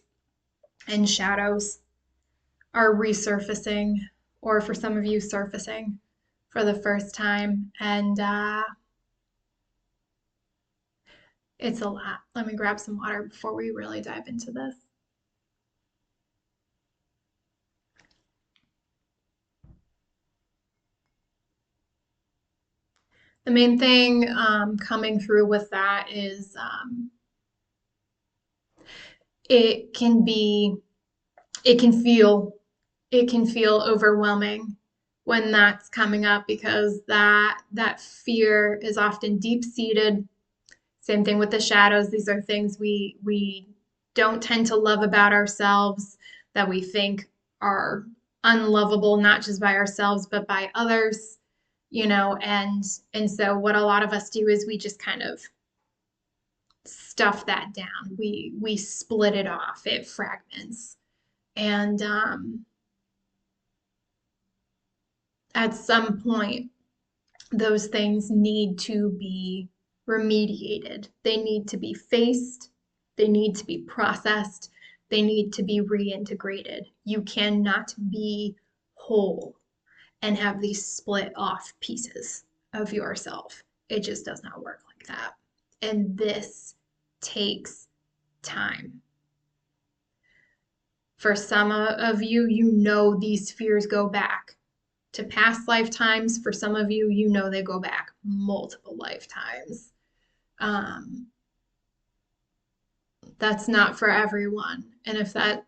and shadows are resurfacing, or for some of you, surfacing for the first time. And it's a lot. Let me grab some water before we really dive into this. The main thing coming through with that is it can feel overwhelming when that's coming up, because that fear is often deep-seated. Same thing with the shadows. These are things we don't tend to love about ourselves, that we think are unlovable, not just by ourselves but by others, and so what a lot of us do is we just kind of stuff that down. We split it off. It fragments. And at some point, those things need to be remediated. They need to be faced. They need to be processed. They need to be reintegrated. You cannot be whole and have these split off pieces of yourself. It just does not work like that. And this takes time. For some of you, these fears go back to past lifetimes. For some of you, they go back multiple lifetimes. That's not for everyone. And if that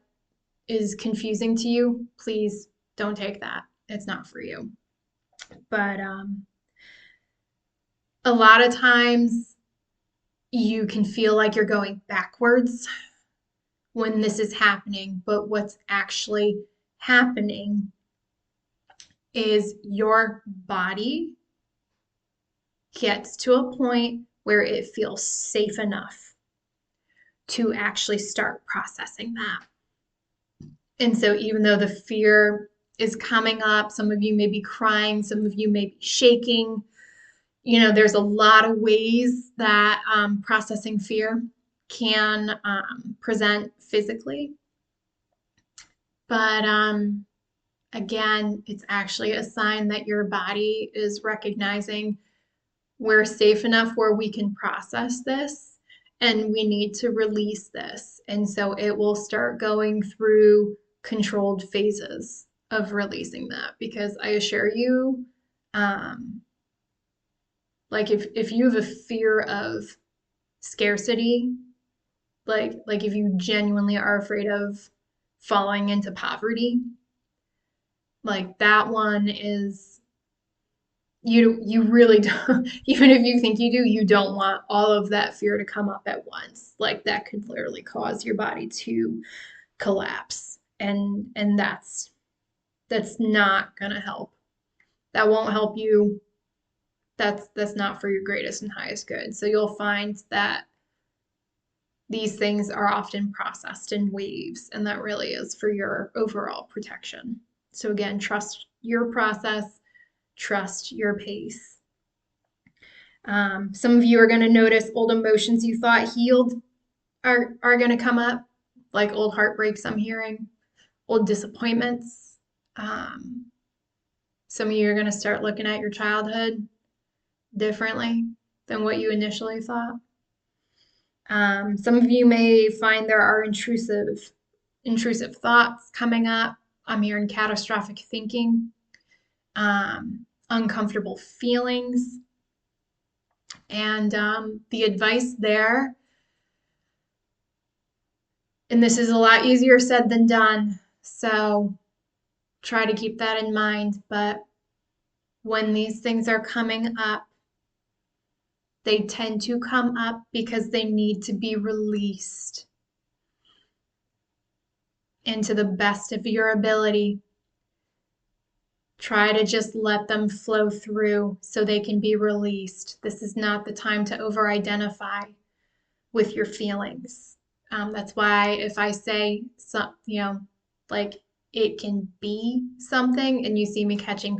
is confusing to you, please don't take that. It's not for you. But A lot of times you can feel like you're going backwards when this is happening, but what's actually happening is your body gets to a point where it feels safe enough to actually start processing that. And so, even though the fear is coming up, some of you may be crying, some of you may be shaking. There's a lot of ways that processing fear can present physically. But again, it's actually a sign that your body is recognizing we're safe enough where we can process this and we need to release this. And so it will start going through controlled phases of releasing that, because I assure you, like if you have a fear of scarcity, like if you genuinely are afraid of falling into poverty, like that one is, you really don't, even if you think you do, you don't want all of that fear to come up at once. Like that could literally cause your body to collapse. And that's not gonna help. That won't help you. That's not for your greatest and highest good. So you'll find that these things are often processed in waves, and that really is for your overall protection. So again, trust your process, trust your pace. Some of you are going to notice old emotions you thought healed are going to come up, like old heartbreaks, I'm hearing, old disappointments. Some of you are going to start looking at your childhood differently than what you initially thought. Some of you may find there are intrusive thoughts coming up. I'm hearing catastrophic thinking, uncomfortable feelings. And the advice there, and this is a lot easier said than done, so try to keep that in mind. But when these things are coming up, they tend to come up because they need to be released. And to the best of your ability, try to just let them flow through so they can be released. This is not the time to over-identify with your feelings. That's why if I say, like it can be something, and you see me catching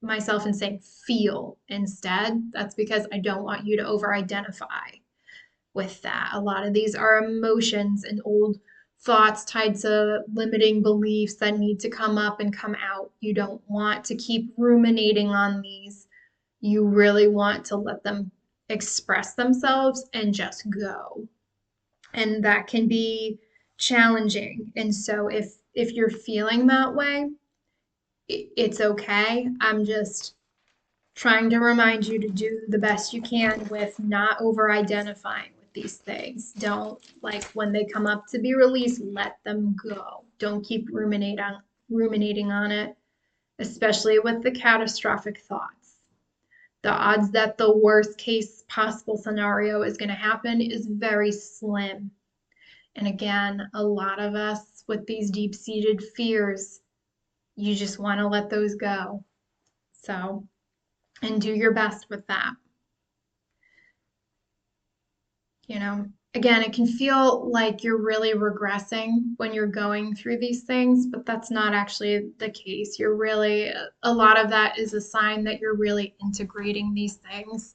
myself and saying feel instead, that's because I don't want you to over-identify with that. A lot of these are emotions and old thoughts tied to limiting beliefs that need to come up and come out. You don't want to keep ruminating on these. You really want to let them express themselves and just go. And that can be challenging. And so if you're feeling that way, it's okay. I'm just trying to remind you to do the best you can with not over identifying with these things. Don't, like, when they come up to be released, let them go. Don't keep ruminating on it, especially with the catastrophic thoughts. The odds that the worst case possible scenario is going to happen is very slim. And again, a lot of us with these deep-seated fears, you just want to let those go. So, and do your best with that. Again, it can feel like you're really regressing when you're going through these things, but that's not actually the case. A lot of that is a sign that you're really integrating these things.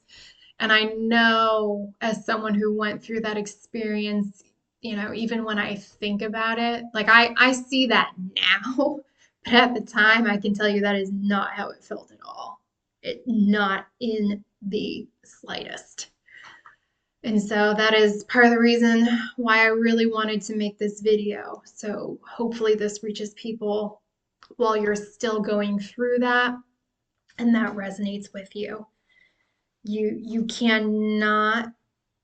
And I know, as someone who went through that experience, even when I think about it, like I see that now, but at the time, I can tell you that is not how it felt at all. Not in the slightest. And so that is part of the reason why I really wanted to make this video. So hopefully this reaches people while you're still going through that and that resonates with you. You cannot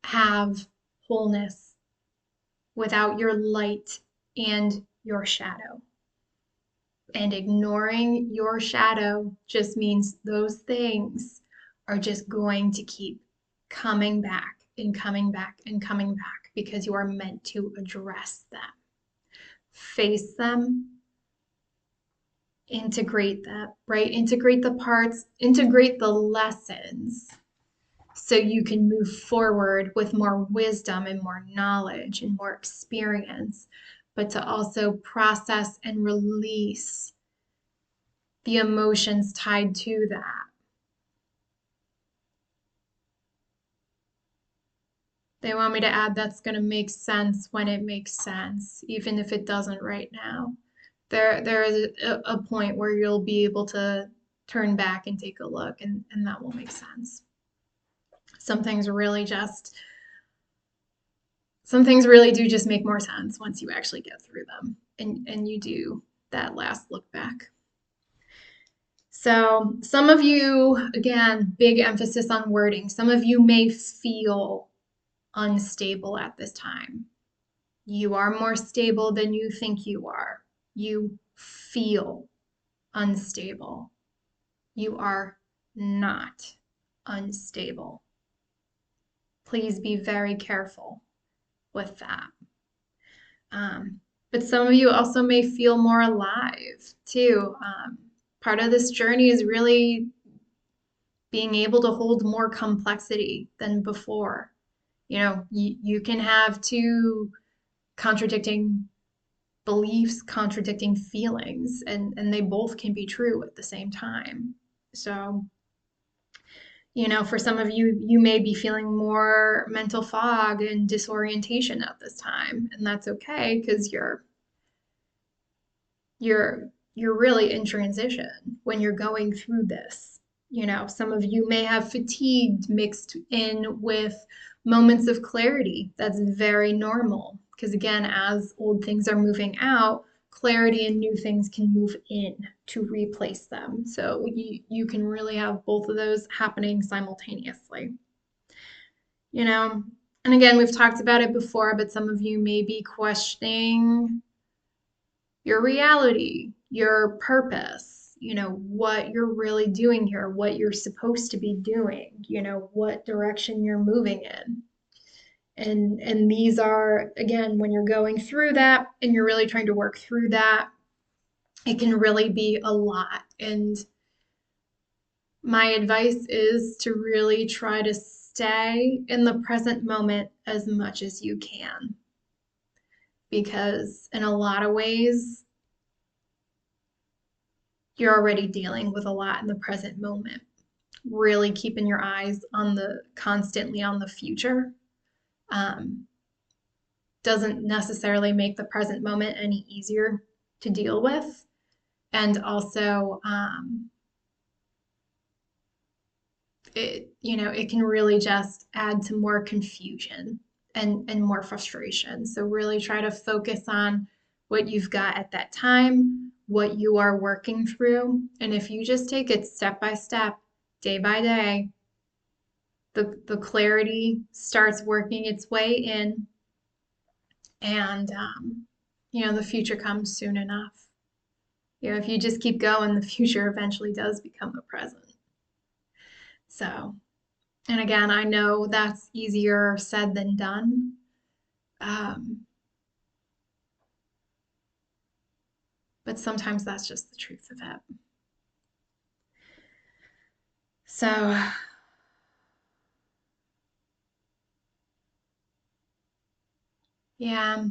have wholeness without your light and your shadow. And ignoring your shadow just means those things are just going to keep coming back and coming back and coming back because you are meant to address them, face them, integrate that, right? Integrate the parts, integrate the lessons so you can move forward with more wisdom and more knowledge and more experience, but to also process and release the emotions tied to that. They want me to add that's going to make sense when it makes sense, even if it doesn't right now. There is a point where you'll be able to turn back and take a look, and that will make sense. Some things really do just make more sense once you actually get through them and you do that last look back. So some of you, again, big emphasis on wording. Some of you may feel unstable at this time. You are more stable than you think you are. You feel unstable. You are not unstable. Please be very careful with that. But some of you also may feel more alive too. Part of this journey is really being able to hold more complexity than before. You know, you can have two contradicting beliefs, contradicting feelings, and they both can be true at the same time. So, you know, for some of you, you may be feeling more mental fog and disorientation at this time, and that's okay because you're really in transition when you're going through this. You know, some of you may have fatigued mixed in with moments of clarity. That's very normal because again, as old things are moving out, clarity and new things can move in to replace them. So you can really have both of those happening simultaneously. You know, and again, we've talked about it before, but some of you may be questioning your reality, your purpose, you know, what you're really doing here, what you're supposed to be doing, you know, what direction you're moving in. And these are, again, when you're going through that and you're really trying to work through that, it can really be a lot. And my advice is to really try to stay in the present moment as much as you can. Because in a lot of ways, you're already dealing with a lot in the present moment. Really keeping your eyes on constantly on the future doesn't necessarily make the present moment any easier to deal with. And also, it can really just add to more confusion and more frustration. So really try to focus on what you've got at that time, what you are working through. And if you just take it step by step, day by day, the clarity starts working its way in, and the future comes soon enough. If you just keep going, the future eventually does become the present. So, and again, I know that's easier said than done. But sometimes that's just the truth of it. So, yeah,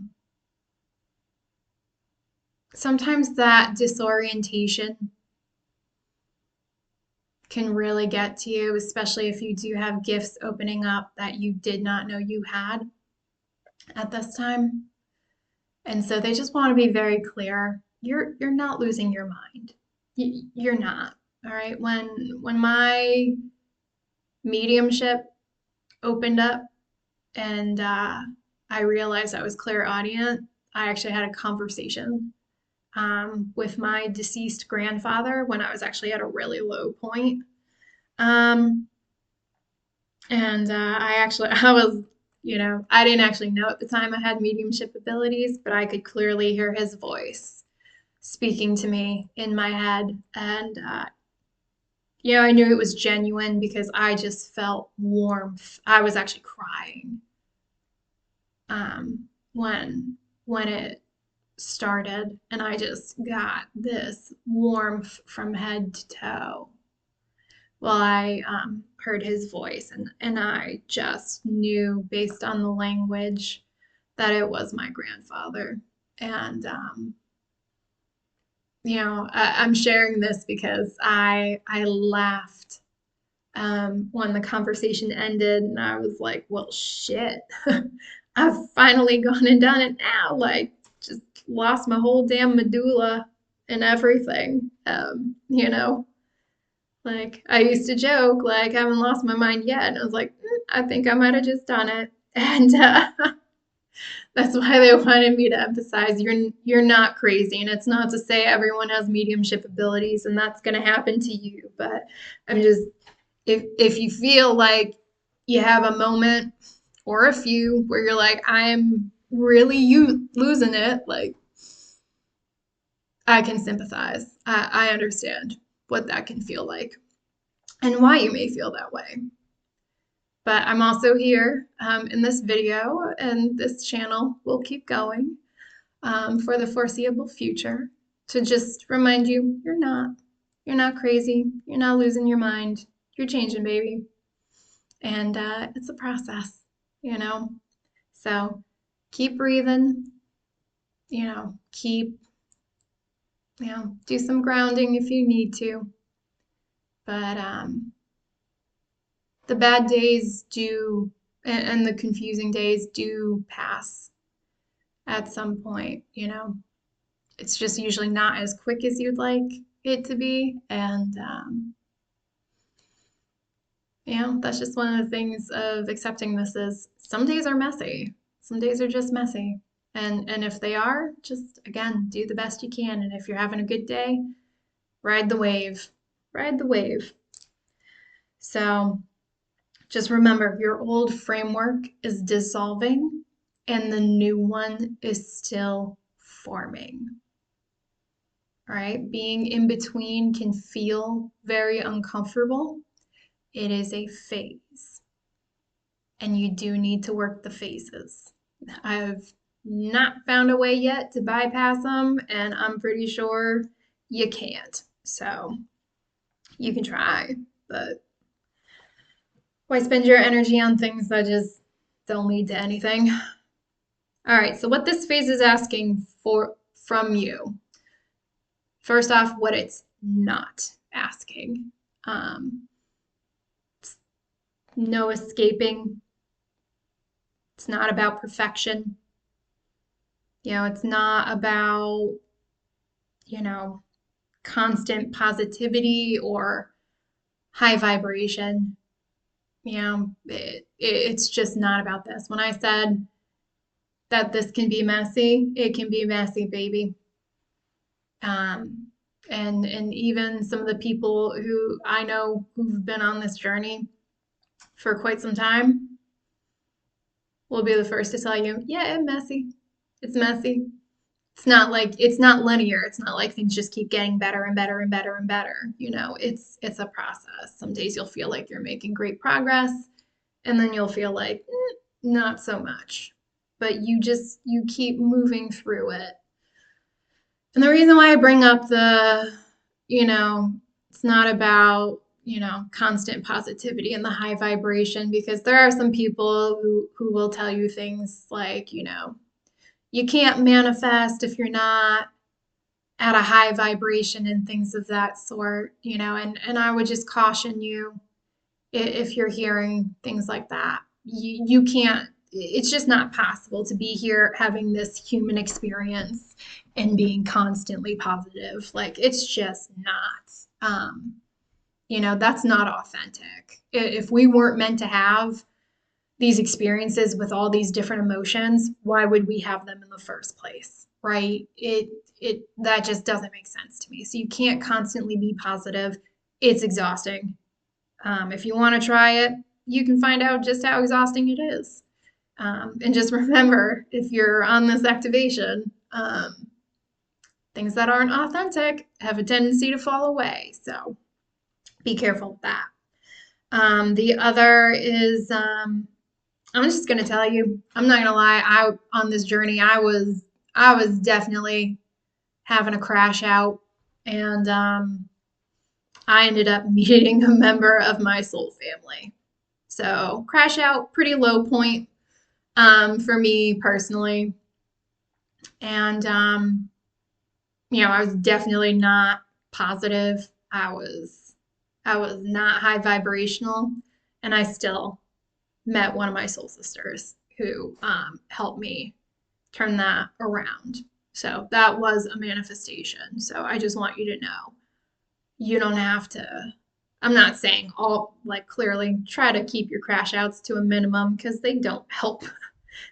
sometimes that disorientation can really get to you, especially if you do have gifts opening up that you did not know you had at this time. And so they just want to be very clear. You're not losing your mind. You're not. All right. When my mediumship opened up and I realized I was clairaudient, I actually had a conversation with my deceased grandfather when I was actually at a really low point. And I was, I didn't actually know at the time I had mediumship abilities, but I could clearly hear his voice speaking to me in my head. And I knew it was genuine because I just felt warmth. I was actually crying when it started, and I just got this warmth from head to toe. Well, I heard his voice, and I just knew based on the language that it was my grandfather. And, I'm sharing this because I laughed when the conversation ended, and I was like, well, shit, I've finally gone and done it now. Like, just lost my whole damn medulla and everything, Like, I used to joke, like, I haven't lost my mind yet. And I was like, I think I might have just done it. And that's why they wanted me to emphasize you're not crazy. And it's not to say everyone has mediumship abilities and that's going to happen to you. But I'm just, if you feel like you have a moment or a few where you're like, I'm really losing it, like, I can sympathize. I understand what that can feel like and why you may feel that way. But I'm also here in this video, and this channel will keep going for the foreseeable future to just remind you you're not. You're not crazy. You're not losing your mind. You're changing, baby. And it's a process, you know? So keep breathing, keep, do some grounding if you need to. But the bad days do, and the confusing days do pass at some point. It's just usually not as quick as you'd like it to be. And, that's just one of the things of accepting this is some days are messy. Some days are just messy. And if they are, just again, do the best you can. And if you're having a good day, ride the wave. Ride the wave. So just remember your old framework is dissolving and the new one is still forming. All right, being in between can feel very uncomfortable. It is a phase, and you do need to work the phases. I've not found a way yet to bypass them, and I'm pretty sure you can't. So you can try, but why spend your energy on things that just don't lead to anything? All right, so what this phase is asking for from you. First off, what it's not asking. No escaping. It's not about perfection. It's not about, constant positivity or high vibration. It's just not about this. When I said that this can be messy, it can be messy, baby. And even some of the people who I know who've been on this journey for quite some time will be the first to tell you, yeah, it's messy. It's messy. It's not linear. It's not like things just keep getting better and better and better and better. It's a process. Some days you'll feel like you're making great progress, and then you'll feel like not so much. But you keep moving through it. And the reason why I bring up it's not about, constant positivity and the high vibration, because there are some people who will tell you things like, you can't manifest if you're not at a high vibration and things of that sort, and I would just caution you if you're hearing things like that. You can't, it's just not possible to be here having this human experience and being constantly positive. Like, it's just not. That's not authentic. If we weren't meant to have these experiences with all these different emotions, why would we have them in the first place? Right? It that just doesn't make sense to me. So you can't constantly be positive. It's exhausting. If you want to try it, you can find out just how exhausting it is. And just remember, if you're on this activation, things that aren't authentic have a tendency to fall away. So Be careful with that. The other is, I'm just gonna tell you, I'm not gonna lie, on this journey, I was definitely having a crash out, and I ended up meeting a member of my soul family. So crash out, pretty low point for me personally, and I was definitely not positive. I was not high vibrational, and I still met one of my soul sisters who helped me turn that around. So that was a manifestation. So I just want you to know you don't have to. I'm not saying all, like, clearly try to keep your crash outs to a minimum because they don't help.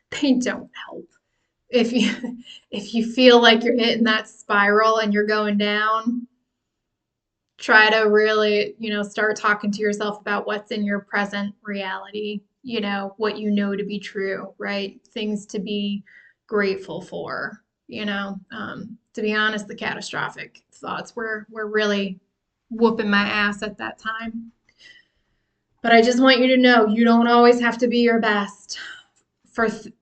They don't help. If you if you feel like you're hitting that spiral and you're going down, try to really, start talking to yourself about what's in your present reality, what you know to be true, right? Things to be grateful for, to be honest, the catastrophic thoughts were really whooping my ass at that time. But I just want you to know you don't always have to be your best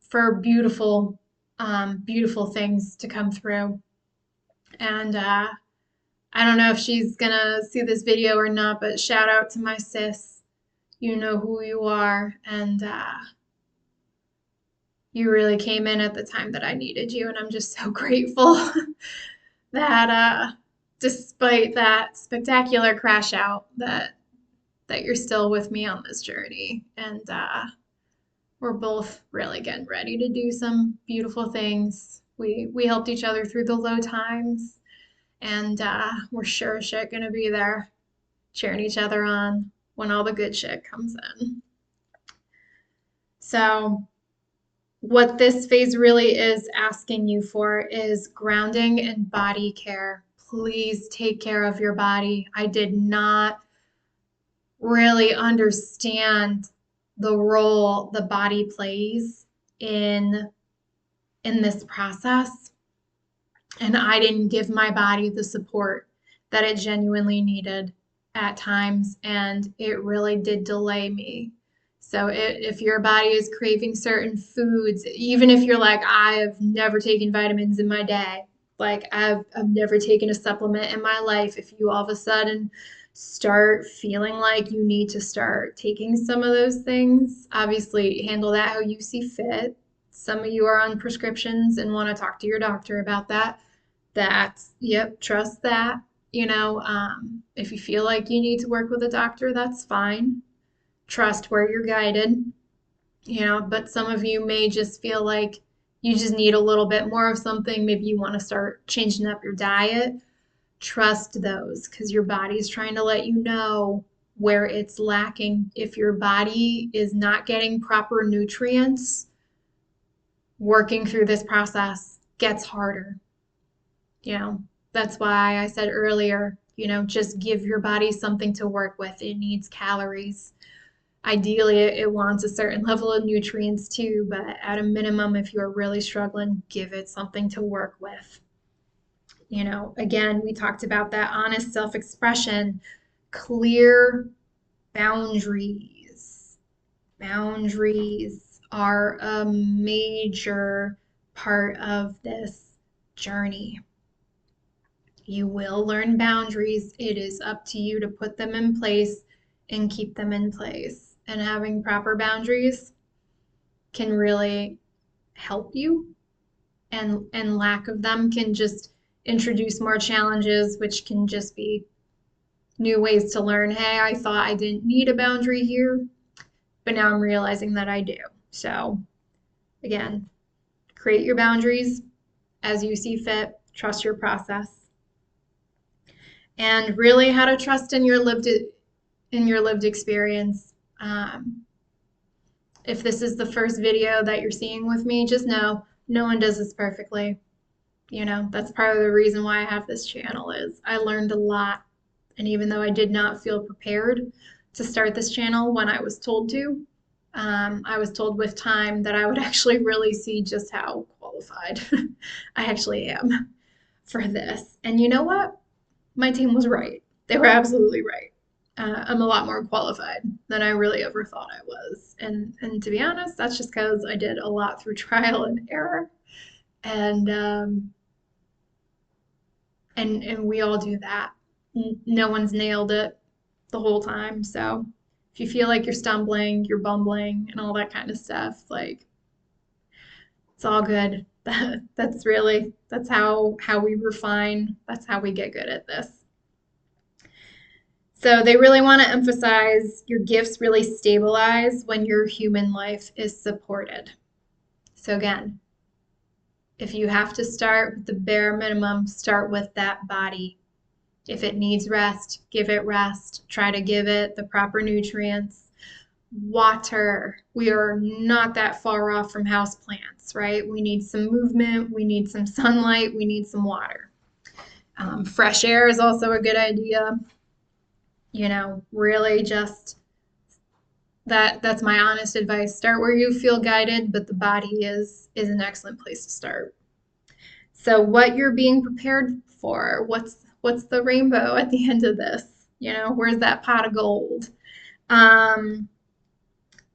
for beautiful things to come through. And I don't know if she's gonna see this video or not, but shout out to my sis. You know who you are, and you really came in at the time that I needed you, and I'm just so grateful that despite that spectacular crash out, that you're still with me on this journey, and we're both really getting ready to do some beautiful things. We helped each other through the low times, and we're sure as shit gonna be there cheering each other on when all the good shit comes in. So, what this phase really is asking you for is grounding and body care. Please take care of your body. I did not really understand the role the body plays in this process, and I didn't give my body the support that it genuinely needed at times, and it really did delay me. So if your body is craving certain foods, even if you're like, I've never taken vitamins in my day, like I've never taken a supplement in my life, if you all of a sudden start feeling like you need to start taking some of those things, obviously handle that how you see fit. Some of you are on prescriptions and want to talk to your doctor about that. Yep, trust that. If you feel like you need to work with a doctor, that's fine. Trust where you're guided, but some of you may just feel like you just need a little bit more of something. Maybe you want to start changing up your diet. Trust those because your body's trying to let you know where it's lacking. If your body is not getting proper nutrients, working through this process gets harder. That's why I said earlier, just give your body something to work with. It needs calories. Ideally, it wants a certain level of nutrients too, but at a minimum, if you're really struggling, give it something to work with. Again, we talked about that honest self-expression, clear boundaries. Boundaries are a major part of this journey. You will learn boundaries. It is up to you to put them in place and keep them in place. And having proper boundaries can really help you, and lack of them can just introduce more challenges, which can just be new ways to learn. Hey, I thought I didn't need a boundary here, but now I'm realizing that I do. So, again, create your boundaries as you see fit, trust your process, and really how to trust in your lived experience. If this is the first video that you're seeing with me, just know no one does this perfectly. That's part of the reason why I have this channel is I learned a lot. And even though I did not feel prepared to start this channel when I was told to, I was told with time that I would actually really see just how qualified I actually am for this. And you know what? My team was right. They were absolutely right. I'm a lot more qualified than I really ever thought I was. And to be honest, that's just because I did a lot through trial and error. And and we all do that. No one's nailed it the whole time. So if you feel like you're stumbling, you're bumbling, and all that kind of stuff, like it's all good. That's how we refine. That's how we get good at this. So they really want to emphasize your gifts really stabilize when your human life is supported. So again, if you have to start with the bare minimum, start with that body. If it needs rest, give it rest. Try to give it the proper nutrients. Water. We are not that far off from houseplants, right? We need some movement. We need some sunlight. We need some water. Fresh air is also a good idea. Really just that's my honest advice. Start where you feel guided, but the body is an excellent place to start. So what you're being prepared for, what's the rainbow at the end of this? Where's that pot of gold?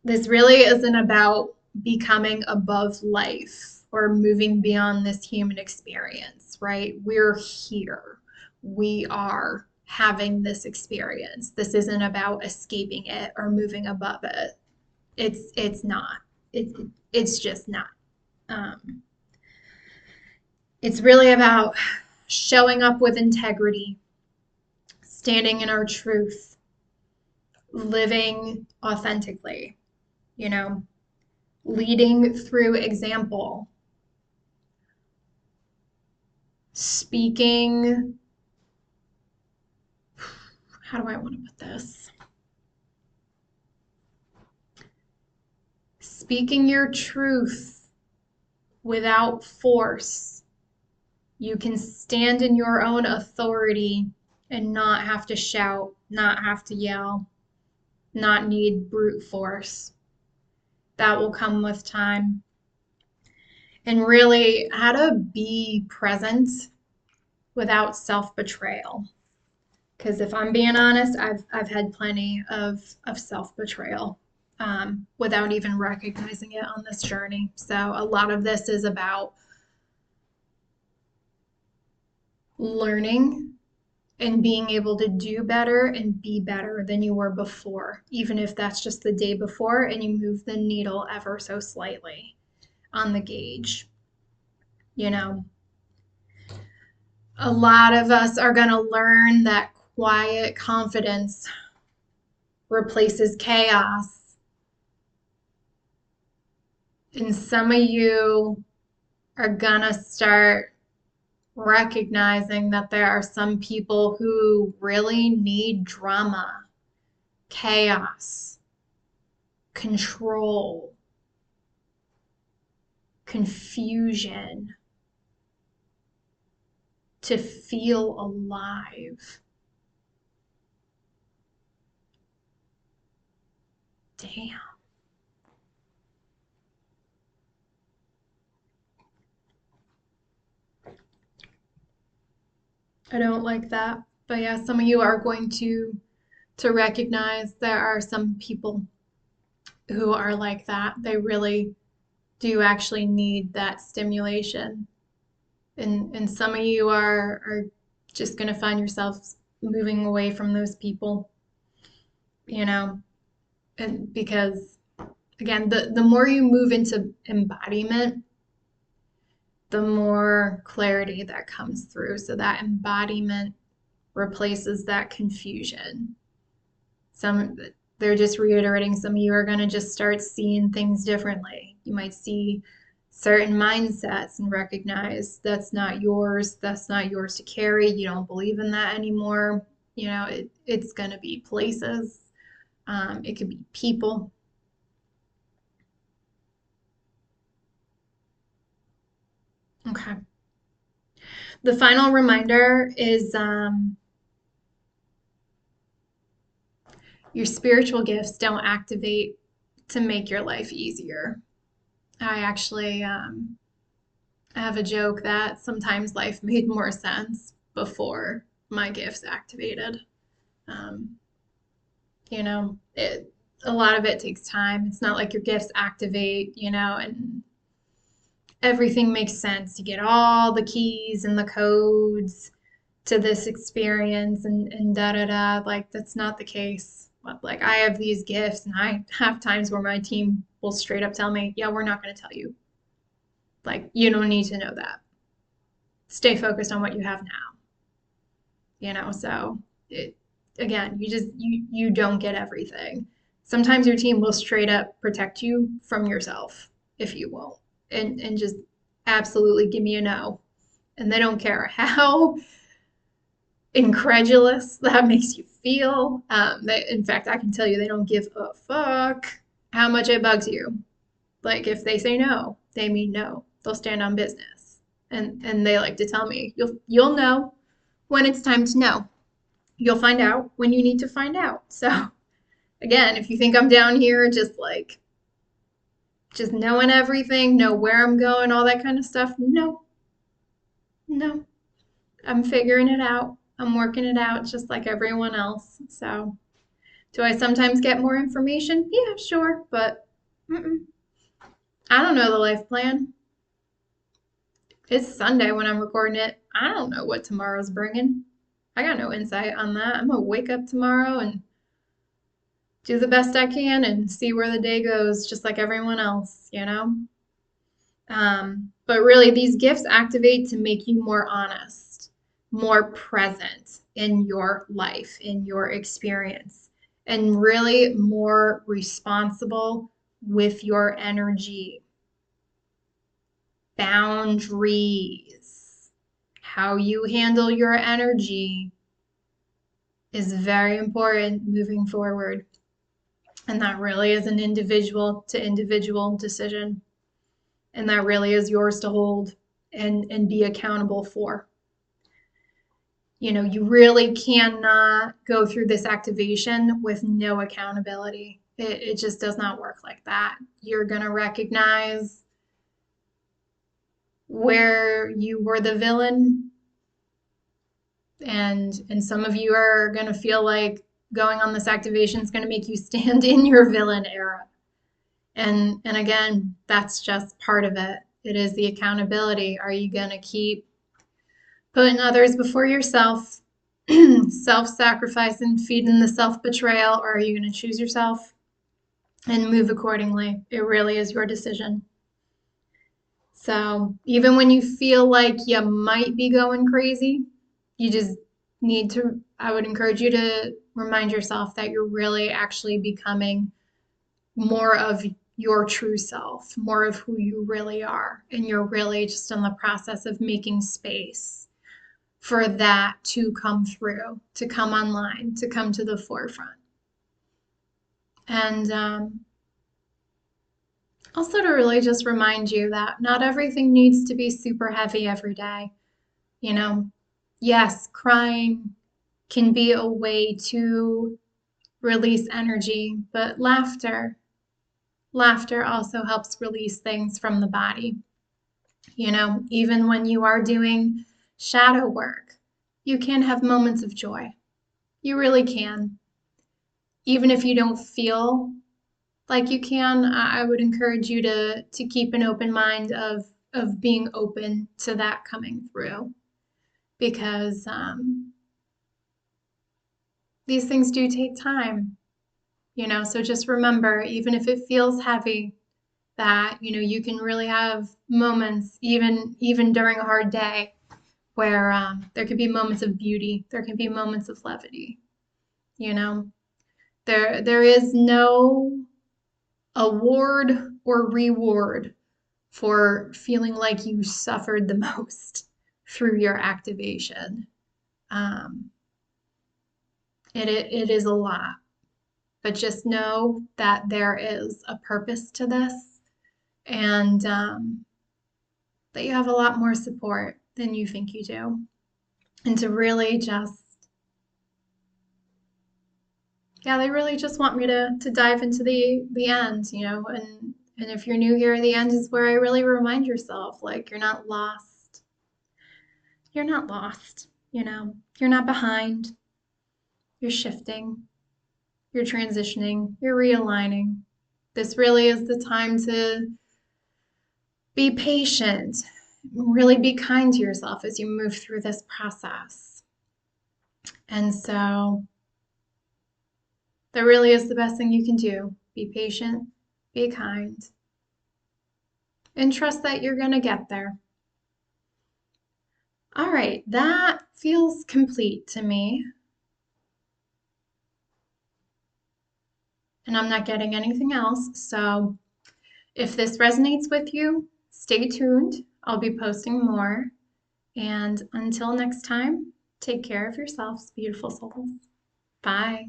This really isn't about becoming above life or moving beyond this human experience, right? We're here. We are having this experience. This isn't about escaping it or moving above it. It's not. It's just not. It's really about showing up with integrity, standing in our truth, living authentically, leading through example, speaking. How do I want to put this? Speaking your truth without force. You can stand in your own authority and not have to shout, not have to yell, not need brute force. That will come with time. And really, how to be present without self-betrayal. Because if I'm being honest, I've had plenty of self-betrayal without even recognizing it on this journey. So a lot of this is about learning and being able to do better and be better than you were before, even if that's just the day before and you move the needle ever so slightly on the gauge. A lot of us are going to learn that quiet confidence replaces chaos. And some of you are going to start recognizing that there are some people who really need drama, chaos, control, confusion to feel alive. Damn. I don't like that. But yeah, some of you are going to recognize there are some people who are like that. They really do actually need that stimulation. And some of you are just going to find yourselves moving away from those people, and because again, the more you move into embodiment, the more clarity that comes through. So that embodiment replaces that confusion. They're just reiterating, some of you are going to just start seeing things differently. You might see certain mindsets and recognize that's not yours to carry. You don't believe in that anymore. It's going to be places. It could be people. Okay. The final reminder is your spiritual gifts don't activate to make your life easier. I actually I have a joke that sometimes life made more sense before my gifts activated. Um, A lot of it takes time. It's not like your gifts activate, and everything makes sense. You get all the keys and the codes to this experience and da da da. Like, that's not the case. Like, I have these gifts, and I have times where my team will straight up tell me, yeah, we're not going to tell you. Like, you don't need to know that. Stay focused on what you have now. So it, again, you don't get everything. Sometimes your team will straight up protect you from yourself if you won't, and just absolutely give me a no. And they don't care how incredulous that makes you feel. In fact, I can tell you they don't give a fuck how much it bugs you. Like, if they say no, they mean no. They'll stand on business. And they like to tell me, you'll know when it's time to know. You'll find out when you need to find out. So again, if you think I'm down here just knowing everything, know where I'm going, all that kind of stuff, no. No. I'm figuring it out. I'm working it out just like everyone else. So, do I sometimes get more information? Yeah, sure, but I don't know the life plan. It's Sunday when I'm recording it. I don't know what tomorrow's bringing. I got no insight on that. I'm gonna wake up tomorrow and do the best I can and see where the day goes, just like everyone else. But really, these gifts activate to make you more honest, more present in your life, in your experience, and really more responsible with your energy. Boundaries. How you handle your energy is very important moving forward. And that really is an individual to individual decision. And that really is yours to hold and be accountable for. You really cannot go through this activation with no accountability. It just does not work like that. You're going to recognize where you were the villain, and some of you are going to feel like going on this activation is going to make you stand in your villain era. And again, that's just part of it. It is the accountability. Are you going to keep putting others before yourself, self-sacrifice and feeding the self-betrayal, or are you going to choose yourself and move accordingly? It really is your decision. So even when you feel like you might be going crazy, you just need to, I would encourage you to remind yourself that you're really actually becoming more of your true self, more of who you really are. And you're really just in the process of making space for that to come through, to come online, to come to the forefront. And also to really just remind you that not everything needs to be super heavy every day. Yes, crying can be a way to release energy, but laughter also helps release things from the body. Even when you are doing shadow work, you can have moments of joy. You really can. Even if you don't feel like you can, I would encourage you to keep an open mind of being open to that coming through, because these things do take time. So just remember, even if it feels heavy, that you can really have moments, even during a hard day, where there can be moments of beauty, there can be moments of levity. There is no award or reward for feeling like you suffered the most through your activation. It is a lot, but just know that there is a purpose to this, and that you have a lot more support than you think you do. And to really just, yeah, they really just want me to dive into the end, and if you're new here, the end is where I really remind yourself, like, you're not lost. You're not lost, you're not behind. You're shifting. you're transitioning, you're realigning. This really is the time to be patient, really be kind to yourself as you move through this process. And so that really is the best thing you can do. Be patient, be kind, and trust that you're going to get there. All right, that feels complete to me. And I'm not getting anything else. So if this resonates with you, stay tuned. I'll be posting more. And until next time, take care of yourselves, beautiful souls. Bye.